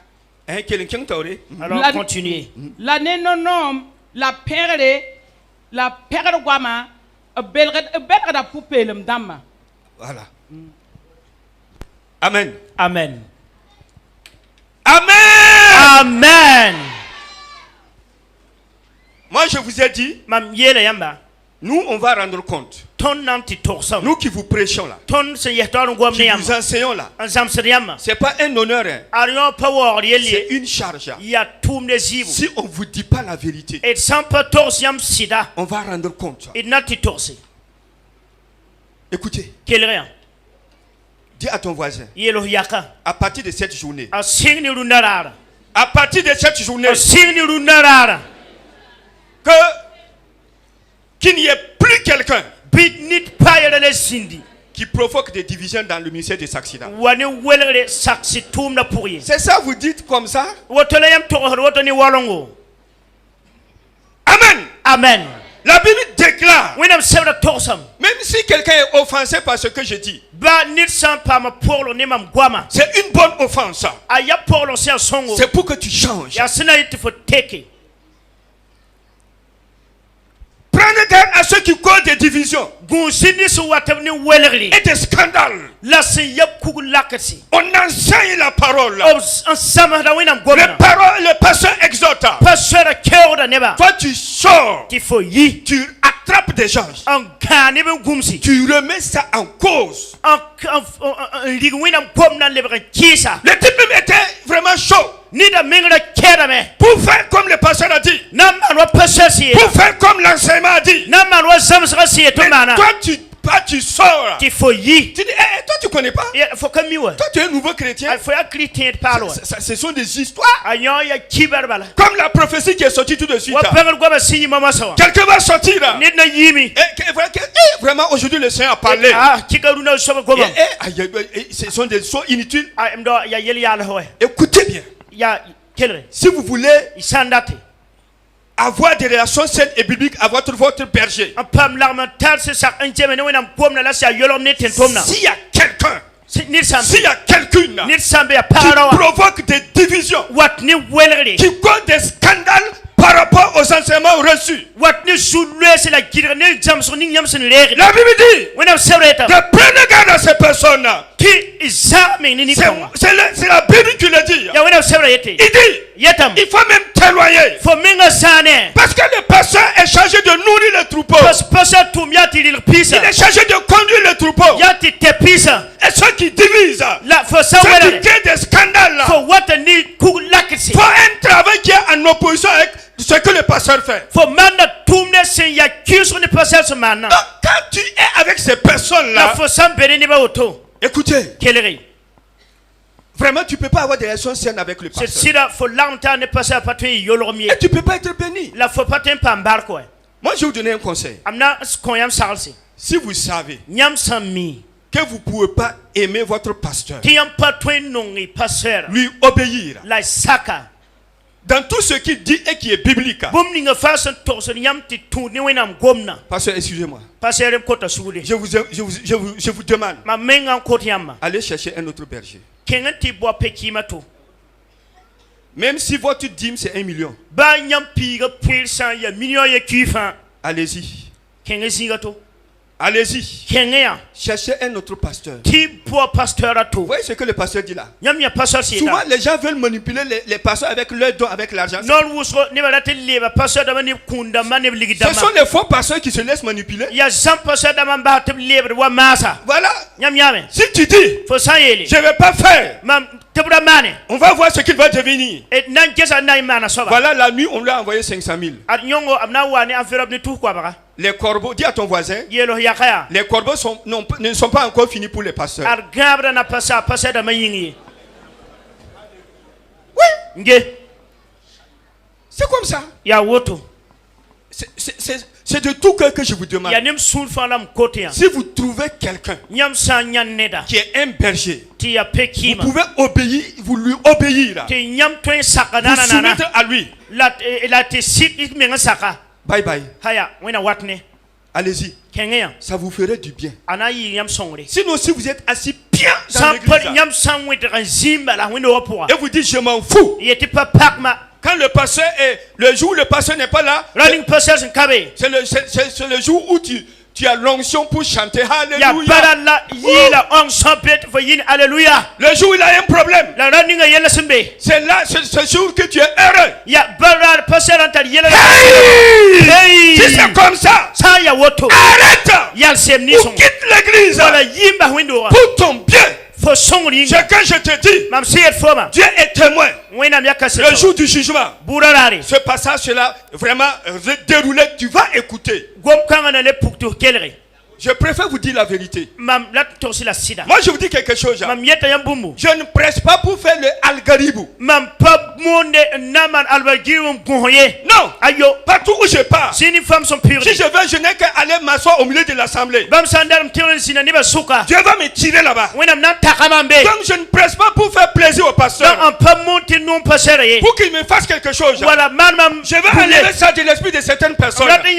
Alors continuez. La nenonom la perde la père guama belga poupée le dame. Voilà. Amen. Amen. Amen. Amen. Moi je vous ai dit, nous on va rendre compte. Nous qui vous prêchons là, qui vous enseignons là, c'est pas un honneur, c'est une charge. Si on ne vous dit pas la vérité, on va rendre compte. Écoutez, dis à ton voisin, à partir de cette journée, qu'il n'y ait plus quelqu'un qui provoque des divisions dans le ministère des accidents. C'est ça, vous dites comme ça? Amen. Amen. La Bible déclare, même si quelqu'un est offensé par ce que je dis, c'est une bonne offense. C'est pour que tu changes. Prenez garde à ceux qui causent des divisions et des scandales. On enseigne la parole. Le pasteur exhorte. Toi tu sors. Tu attrapes des gens. Tu remets ça en cause. Le type même était vraiment chaud. Pour faire comme le pasteur a dit. Pour faire comme l'enseignement a dit. Mais toi tu sors. Tu dis, toi tu connais pas. Toi tu es un nouveau chrétien. Ce sont des histoires. Comme la prophétie qui est sortie tout de suite. Quelqu'un va sortir. Vraiment aujourd'hui le Seigneur a parlé. Ce sont des choses inutiles. Écoutez bien. Si vous voulez avoir des relations saines et bibliques à votre berger, s'il y a quelqu'un, s'il y a quelqu'une qui provoque des divisions, qui cause des scandales par rapport rapport aux enseignements reçus. La Bible dit de prendre garde à ces personnes. C'est la Bible qui le dit. Il dit il faut même t'éloigner. Parce que le pasteur est chargé de nourrir le troupeau. Il est chargé de conduire le troupeau. Et ceux qui divisent, ceux qui créent des scandales, faut un travail qui est en opposition avec ce que le pasteur fait. Donc, quand tu es avec ces personnes-là, écoutez, vraiment, tu ne peux pas avoir des relations saines avec le pasteur. Et tu ne peux pas être béni. Moi, je vais vous donner un conseil. Si vous savez que vous ne pouvez pas aimer votre pasteur, lui obéir dans tout ce qu'il dit et qui est biblique. Pasteur, excusez-moi. Je vous demande, allez chercher un autre berger. Même si votre dîme c'est 1 million, allez-y. Allez-y. Cherchez un autre pasteur. Vous voyez ce que le pasteur dit là? Souvent les gens veulent manipuler les pasteurs avec leur don, avec l'argent. Ce sont les faux pasteurs qui se laissent manipuler. Voilà. Si tu dis je ne vais pas faire, on va voir ce qu'il va devenir. Voilà, la nuit on lui a envoyé 500 000. Les corbeaux, dis à ton voisin, les corbeaux ne sont pas encore finis pour les pasteurs. Oui. C'est comme ça. C'est de tout cœur que je vous demande. Si vous trouvez quelqu'un qui est un berger, vous pouvez obéir, vous lui obéir. Vous soumettre à lui. Bye bye. Allez-y. Ça vous ferait du bien. Sinon, si vous êtes assis bien dans l'église et vous dites je m'en fous, quand le pasteur est, le jour où le pasteur n'est pas là, c'est le jour où tu as l'onction pour chanter Alléluia. Le jour où il a un problème, c'est là, ce jour que tu es heureux. Hey! Si c'est comme ça, arrête ou quitte l'église pour ton bien. Ce que je te dis, Dieu est témoin. Le jour du jugement, ce passage-là, vraiment déroulé, tu vas écouter. Je préfère vous dire la vérité. Moi, je vous dis quelque chose. Je ne presse pas pour faire le algaribou. Non. Partout où je pars, si je veux, je n'ai qu'à aller m'asseoir au milieu de l'assemblée. Dieu va me tirer là-bas. Donc, je ne presse pas pour faire plaisir au pasteur. Pour qu'il me fasse quelque chose. Je vais enlever ça de l'esprit de certaines personnes. Je dis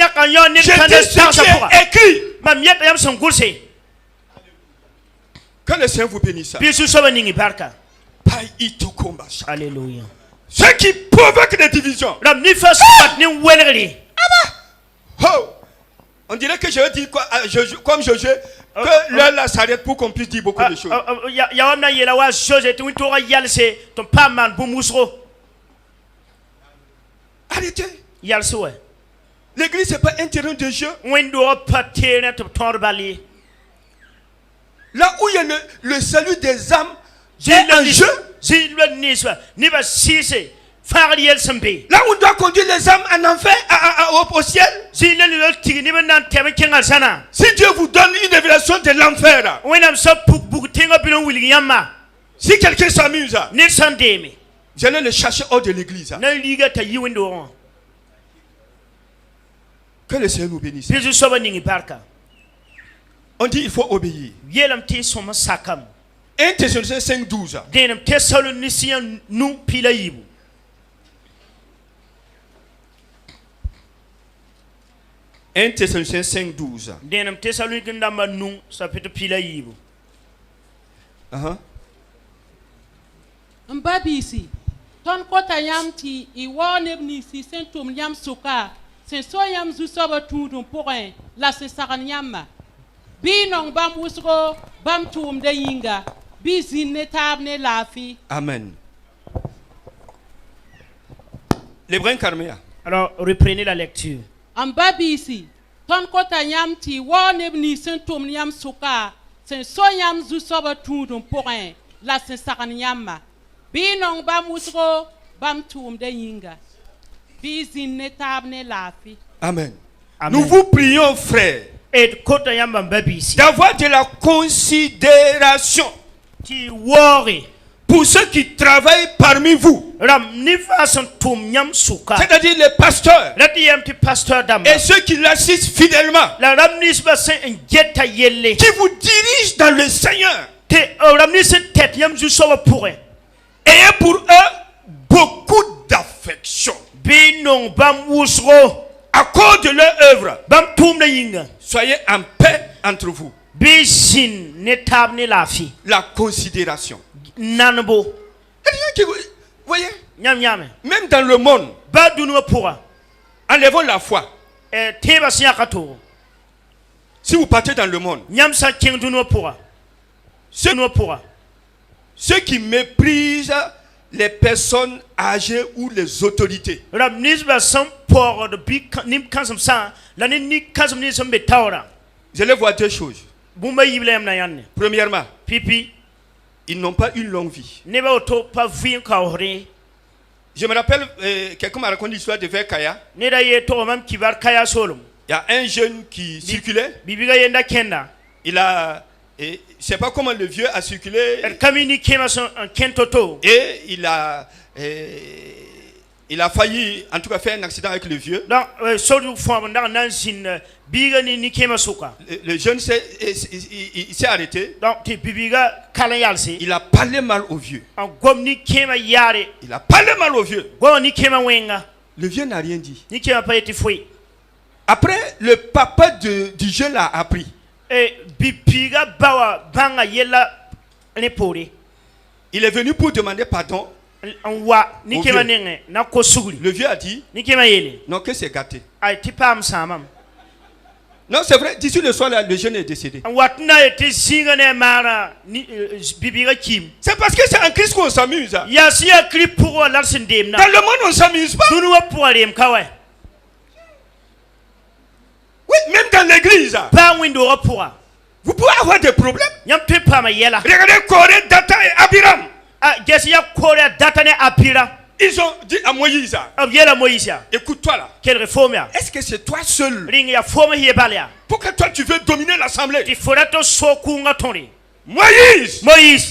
ce qui est écrit. Que le Seigneur vous bénisse. Alléluia. Ceux qui provoquent des divisions. Oh. On dirait que je veux dire quoi, comme Josué, que l'heure là s'arrête pour qu'on puisse dire beaucoup de choses. Arrêtez. L'église c'est pas un terrain de jeu. Là où il y a le salut des âmes, c'est un jeu. Là où on doit conduire les âmes en enfer, au ciel. Si Dieu vous donne une révélation de l'enfer, si quelqu'un s'amuse, je vais le chercher hors de l'église. Que le Seigneur nous bénisse. On dit il faut obéir. 1 Thessaloniciens 5:12. 1 Thessaloniciens 5:12. ton kota yam ti I wone ni si sentum yam suka sen so yam zu soba tudum pourin la se saran yamma bi non bam wusgo bam tum de yinga bi zinne tabne lafi. Amen. Les brins carméa. Alors reprenez la lecture. En babisi ton kota yam ti wone ni sentum yam suka sen so yam zu soba tudum pourin la se saran yamma bi non bam wusgo bam tum de yinga bi zinne tabne lafi. Amen. Nous vous prions, frères, d'avoir de la considération pour ceux qui travaillent parmi vous. C'est-à-dire les pasteurs et ceux qui l'assistent fidèlement, qui vous dirigent dans le Seigneur. Ayez pour eux beaucoup d'affection à cause de leur œuvre. Soyez en paix entre vous. La considération. Voyez, même dans le monde, enlevons la foi. Si vous partez dans le monde, ceux qui méprisent les personnes âgées ou les autorités, vous allez voir deux choses. Premièrement, ils n'ont pas une longue vie. Je me rappelle, quelqu'un m'a raconté l'histoire de Vers Kaya. Il y a un jeune qui circulait. Il a... je ne sais pas comment le vieux a circulé. Et il a failli, en tout cas, faire un accident avec le vieux. Le jeune s'est arrêté. Il a parlé mal au vieux. Il a parlé mal au vieux. Le vieux n'a rien dit. Après, le papa du jeune l'a appris. Il est venu pour demander pardon. Le vieux a dit non, que c'est gâté. Non, c'est vrai, d'ici le soir là, le jeune est décédé. C'est parce que c'est en Christ qu'on s'amuse. Dans le monde on ne s'amuse pas. Oui, même dans l'église. Vous pouvez avoir des problèmes. Regardez Corée, Dathan et Abiram. Ils ont dit à Moïse, écoute-toi là. Est-ce que c'est toi seul? Pourquoi toi tu veux dominer l'assemblée? Moïse,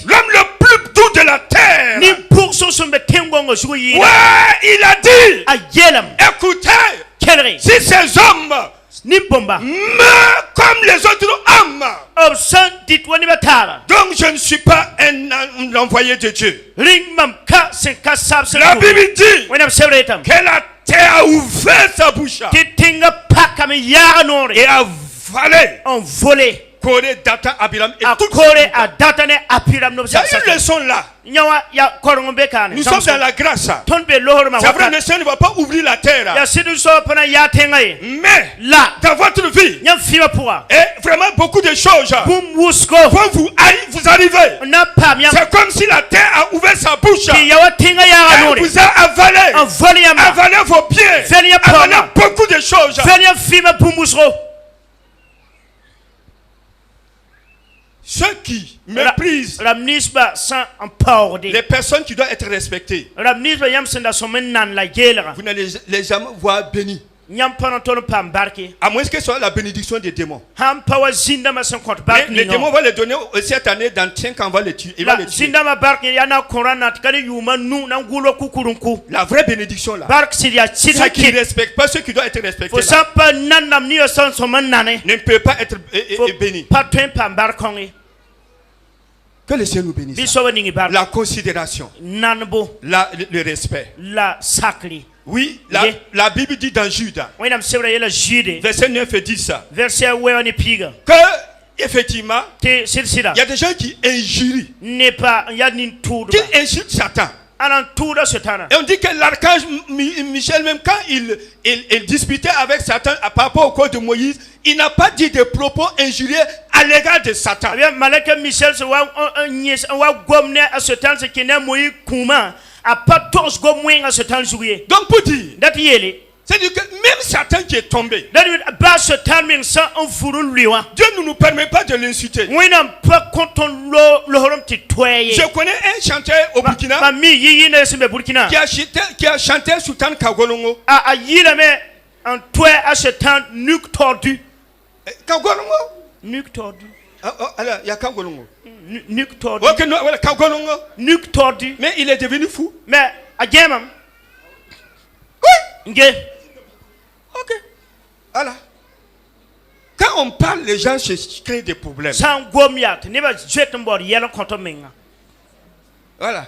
l'homme le plus doux de la terre. Ouais, il a dit, écoutez, si ces hommes meurent comme les autres hommes, donc je ne suis pas un envoyé de Dieu. La Bible dit que la terre a ouvert sa bouche et a volé Corée, Dathan, Abiram et tout. Il y a une leçon là. Nous sommes dans la grâce. C'est vrai, le Seigneur ne va pas ouvrir la terre. Mais dans votre vie, et vraiment beaucoup de choses vont vous arriver. C'est comme si la terre a ouvert sa bouche. Elle vous a avalé vos pieds, avalé beaucoup de choses. Ceux qui méprisent les personnes qui doivent être respectées, vous n'allez les jamais voir bénis. À moins que ce soit la bénédiction des démons. Les démons vont les donner cette année, dans 5 ans, il va les tuer. La vraie bénédiction là. Ceux qui ne respectent pas ceux qui doivent être respectés là, ne peuvent pas être bénis. Que le Seigneur nous bénisse. La considération. Le respect. Oui, la Bible dit dans Jude, verset 9 et 10, que effectivement, il y a des gens qui injurient, qui insultent Satan. Et on dit que l'archange Michel, même quand il disputait avec Satan par rapport au corps de Moïse, il n'a pas dit des propos injurieux à l'égard de Satan. Donc pour dire, c'est-à-dire que même Satan qui est tombé, Dieu ne nous permet pas de l'insulter. Je connais un chanteur au Burkina qui a chanté Sultan Kagolongo. Un toit à ce temps, nuque tordu. Kagolongo? Nuque tordu. Alors, il y a Kagolongo. Nuque tordu. Ok, non, voilà, Kagolongo. Nuque tordu. Mais il est devenu fou. Mais, à Gamam. Oui. Ok. Voilà. Quand on parle, les gens se créent des problèmes. Voilà.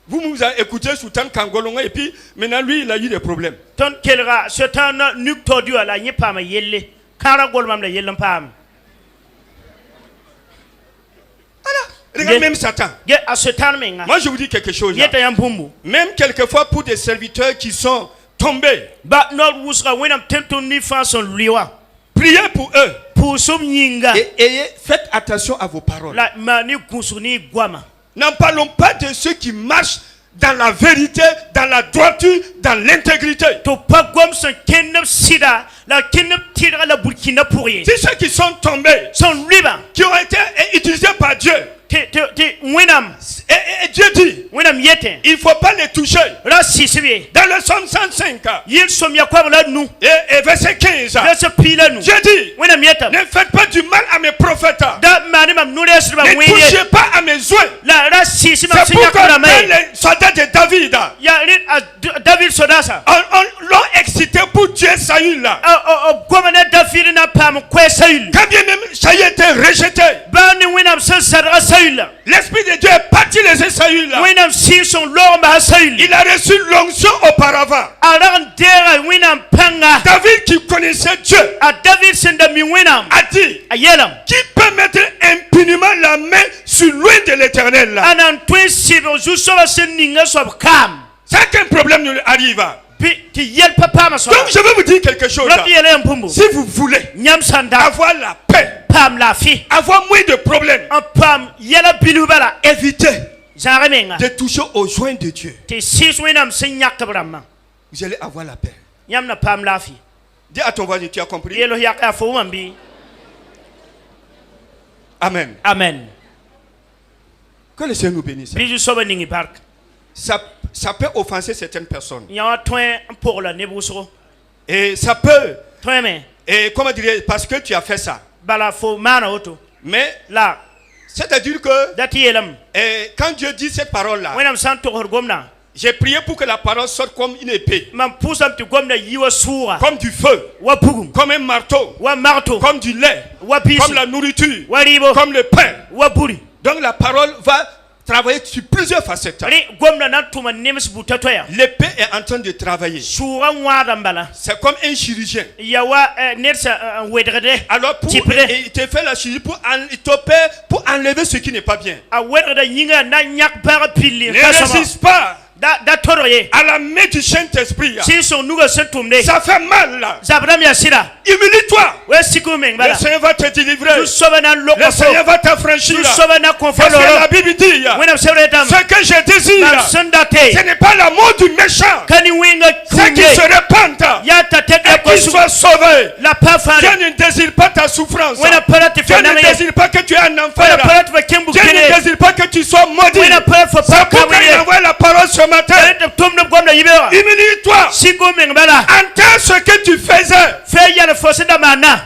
Vous avez écouté Sultan Kangolonga et puis maintenant lui il a eu des problèmes. Voilà. Regarde même Satan. Moi je vous dis quelque chose. Là. Même quelquefois pour des serviteurs qui sont tombés. Priez pour eux. Et faites attention à vos paroles. N'en parlons pas de ceux qui marchent dans la vérité, dans la droiture, dans l'intégrité. C'est ceux qui sont tombés, qui ont été utilisés par Dieu. Et Dieu dit, il ne faut pas les toucher. Dans le Somme 105, et verset 15, Dieu dit, ne faites pas du mal à mes prophètes. Ne touchez pas à mes oeufs. C'est pourquoi les soldats de David l'ont excité pour tuer Saül. Quand bien même Saül était rejeté, l'Esprit de Dieu est parti laisser Saül là. Il a reçu l'onction auparavant. David qui connaissait Dieu a dit, qui peut mettre impunément la main sur loin de l'Éternel là. C'est qu'un problème nous arrive. Donc je vais vous dire quelque chose là. Si vous voulez avoir la paix, avoir moins de problèmes, évitez de toucher aux joints de Dieu. Vous allez avoir la paix. Dis à ton voisin, tu as compris? Amen. Amen. Que le Seigneur nous bénisse. Ça peut offenser certaines personnes. Et ça peut. Et comment dire, parce que tu as fait ça. Mais là, c'est-à-dire que quand Dieu dit cette parole-là, j'ai prié pour que la parole sorte comme une épée, comme du feu, comme un marteau, comme du lait, comme la nourriture, comme le pain. Donc la parole va travailler sur plusieurs facettes. L'épée est en train de travailler. C'est comme un chirurgien. Alors il te fait la chirurgie pour enlever ce qui n'est pas bien. Ne résiste pas à la main du Saint-Esprit. Ça fait mal là. Humilie-toi. Le Seigneur va te délivrer. Le Seigneur va t'affranchir. Parce que la Bible dit, ce que je désire, ce n'est pas la mort du méchant, c'est qu'il se répande et qu'il soit sauvé. Dieu ne désire pas ta souffrance. Dieu ne désire pas que tu aies un enfer. Dieu ne désire pas que tu sois maudit. C'est pourquoi il envoie la parole ce matin. Humilie-toi. Entends ce que tu faisais.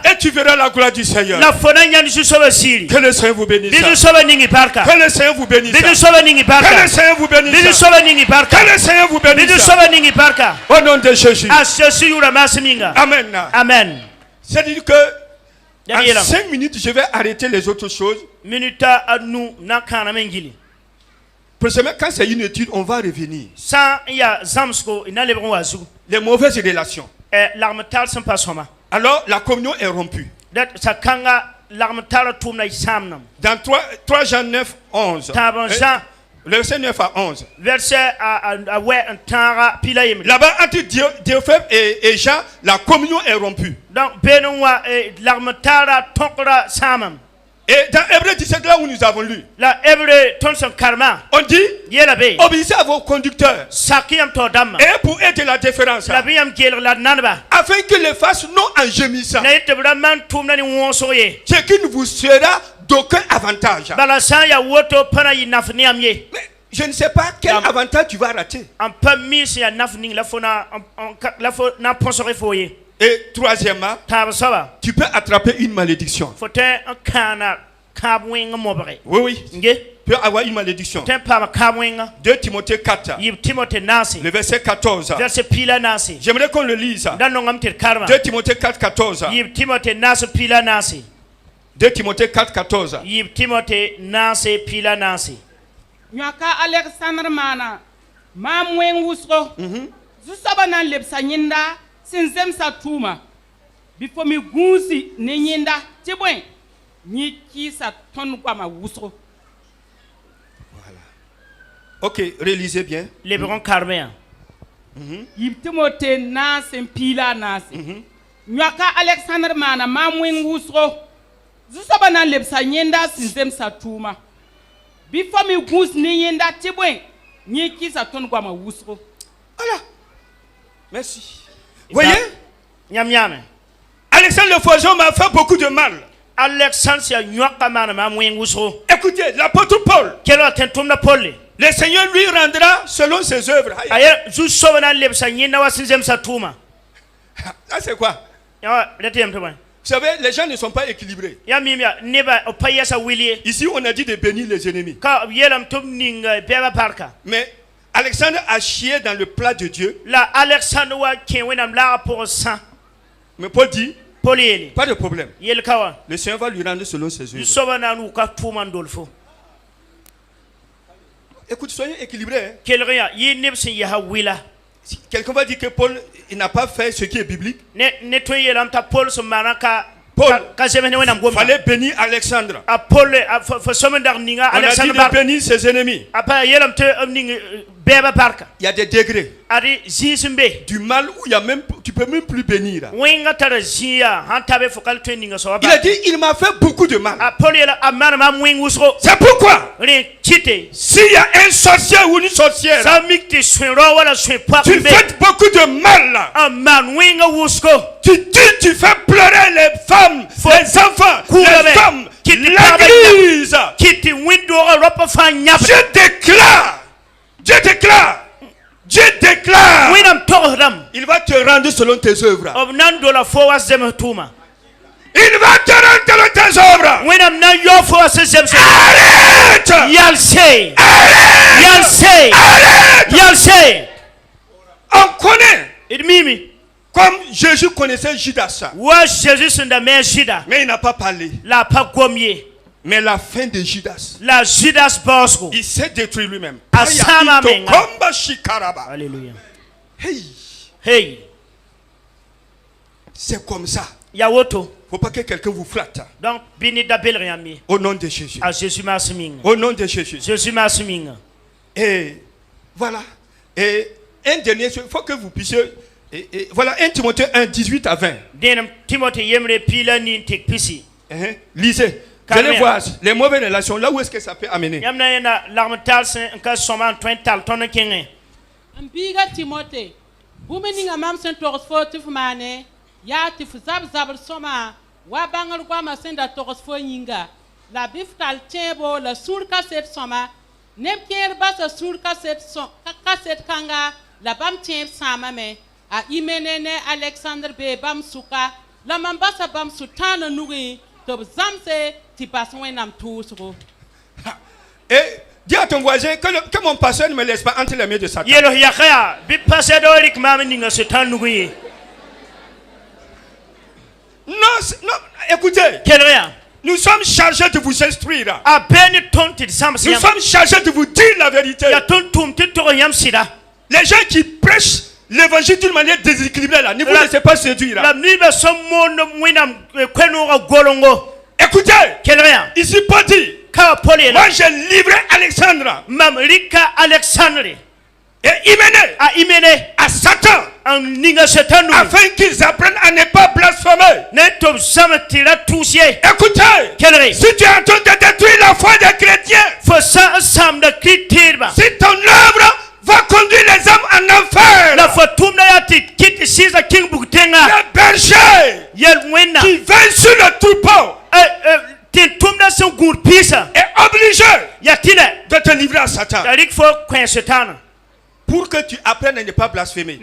Et tu verras la gloire du Seigneur. Que le Seigneur vous bénisse. Que le Seigneur vous bénisse. Que le Seigneur vous bénisse. Que le Seigneur vous bénisse. Au nom de Jésus. Amen. Amen. C'est-à-dire que en 5 minutes, je vais arrêter les autres choses. Quand c'est une étude, on va revenir. Les mauvaises relations. Alors, la communion est rompue. Dans 3 Jean 9, 11. Verset 9 à 11. Verset Là-bas, entre Théophile et Jean, la communion est rompue. Donc, et dans Hébreu 17, là où nous avons lu, on dit obéissez à vos conducteurs. Et pour aider la différence, afin que les fassent non en gémissant, ce qui ne vous sera d'aucun avantage. Mais je ne sais pas quel avantage tu vas rater. Et troisièmement, tu peux attraper une malédiction. Oui. Tu peux avoir une malédiction. 2 Timothée 4. Le verset 14. J'aimerais qu'on le lise. 2 Timothée 4, 14. 2 Timothée 4, 14. Nyaka Alexandre mana ma mwen wusro zusaba nan lebsa nyinda sinzem sa tuma bifo mi gunsi ne nyinda tibwen ni ki sa ton kwa ma wusro. Voilà. OK, relisez bien. L'Hébreu carmien. Timothée na sempila nasi. Nyaka Alexandre mana ma mwen wusro zusaba nan lebsa nyinda sinzem sa tuma. Before me goose ni yenda tibwen ni kisa ton kwa ma wusro. Voilà. Merci. Voyez? Nyam. Alexandre le Forgeron m'a fait beaucoup de mal. Écoutez, l'apôtre Paul. Le Seigneur lui rendra selon ses œuvres. Ah, c'est quoi? Vous savez, les gens ne sont pas équilibrés. Ici, on a dit de bénir les ennemis. Mais Alexandre a chié dans le plat de Dieu. Mais Paul dit, pas de problème. Le Seigneur va lui rendre selon ses œuvres. Écoute, soyez équilibrés. Quelqu'un va dire que Paul n'a pas fait ce qui est biblique. Paul fallait bénir Alexandre. On a dit de bénir ses ennemis. Il y a des degrés. Du mal où il y a même, tu peux même plus bénir. Il a dit, il m'a fait beaucoup de mal. C'est pourquoi, s'il y a un sorcier ou une sorcière, tu fais beaucoup de mal. Tu fais pleurer les femmes, les enfants, les femmes, l'église. Dieu déclare, il va te rendre selon tes œuvres. Il va te rendre selon tes œuvres. Arrête. On connaît. Comme Jésus connaissait Judas. Mais il n'a pas parlé. Mais la fin de Judas. Il s'est détruit lui-même. Alléluia. Hey. C'est comme ça. Faut pas que quelqu'un vous flatte. Donc, au nom de Jésus. Au nom de Jésus. Et voilà. Et un dernier, il faut que vous puissiez. Et voilà 1 Timothée 1, 18 à 20. Lisez. Vous allez voir les mauvaises relations, là où est-ce que ça peut amener. Ambiga Timothée, bumeninga mam sen toros fo tifmane, ya tif zab soma, wa bangal kwa masenda toros fo yinga. La bifkal tebo la sur cassette soma, nepkier basa sur cassette kanga, la bam tiem sama me, a imenene Alexandre be bam suka, la mambasa bam sutana nuri, tob zamse tipaswenam tousro. Et dis à ton voisin que mon pasteur ne me laisse pas entre les mains de Satan. Non, écoutez. Nous sommes chargés de vous instruire. Nous sommes chargés de vous dire la vérité. Les gens qui prêchent l'évangile d'une manière déséquilibrée là, ne vous laissez pas séduire. Écoutez. Ici Paul dit. Moi j'ai livré Alexandre. Et Hyménée à Satan. Afin qu'ils apprennent à ne pas blasphémer. Écoutez, si tu es en train de détruire la foi des chrétiens, si ton œuvre va conduire les hommes en enfer, le berger qui veille sur le troupeau est obligé de te livrer à Satan pour que tu apprennes à ne pas blasphémer.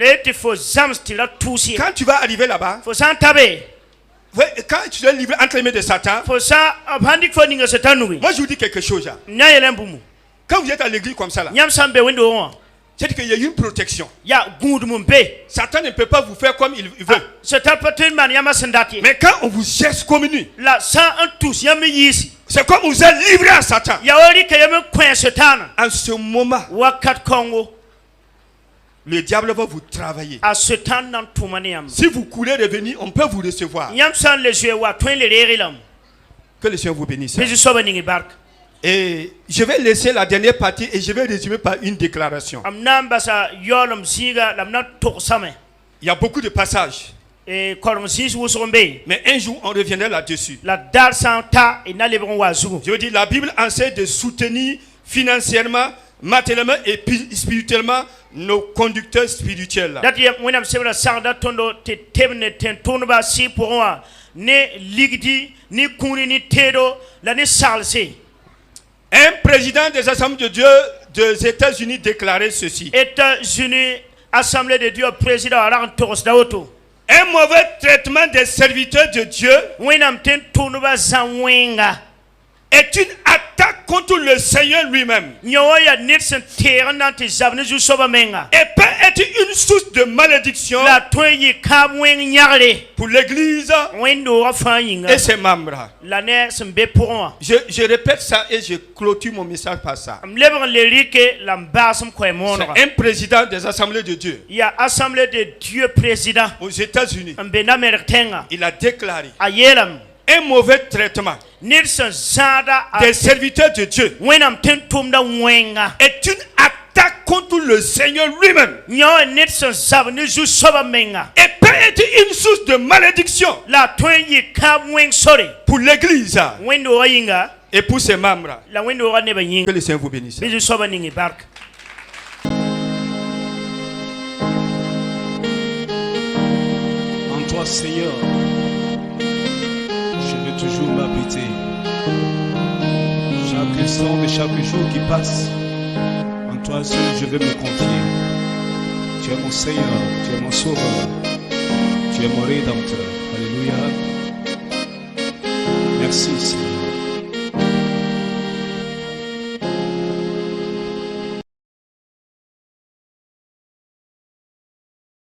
Quand tu vas arriver là-bas, quand tu dois livrer entre les mains de Satan, moi je vous dis quelque chose. Quand vous êtes à l'église comme ça, c'est qu'il y a une protection. Satan ne peut pas vous faire comme il veut. Mais quand on vous geste comme nu, c'est comme vous êtes livré à Satan. En ce moment, le diable va vous travailler. Si vous coulez revenir, on peut vous recevoir. Que le Seigneur vous bénisse. Et je vais laisser la dernière partie et je vais résumer par une déclaration. Il y a beaucoup de passages. Mais un jour, on reviendra là-dessus. Je veux dire, la Bible enseigne de soutenir financièrement, matériellement et spirituellement nos conducteurs spirituels. Un président des Assemblées de Dieu des États-Unis déclarait ceci. États-Unis, Assemblée de Dieu, président. Un mauvais traitement des serviteurs de Dieu est une attaque contre le Seigneur lui-même. Et peut être une source de malédiction pour l'Église et ses membres. Je répète ça et je clôture mon message par ça. C'est un président des Assemblées de Dieu. Il y a Assemblée de Dieu président aux États-Unis. Il a déclaré un mauvais traitement des serviteurs de Dieu est une attaque contre le Seigneur lui-même et peut être une source de malédiction pour l'Église et pour ses membres. Que le Seigneur vous bénisse. En toi, Seigneur, je vais toujours m'habiter. Chaque instant et chaque jour qui passe, en toi seul je vais me confier. Tu es mon Seigneur, tu es mon Sauveur, tu es mon Rédempteur. Alléluia. Merci, Seigneur.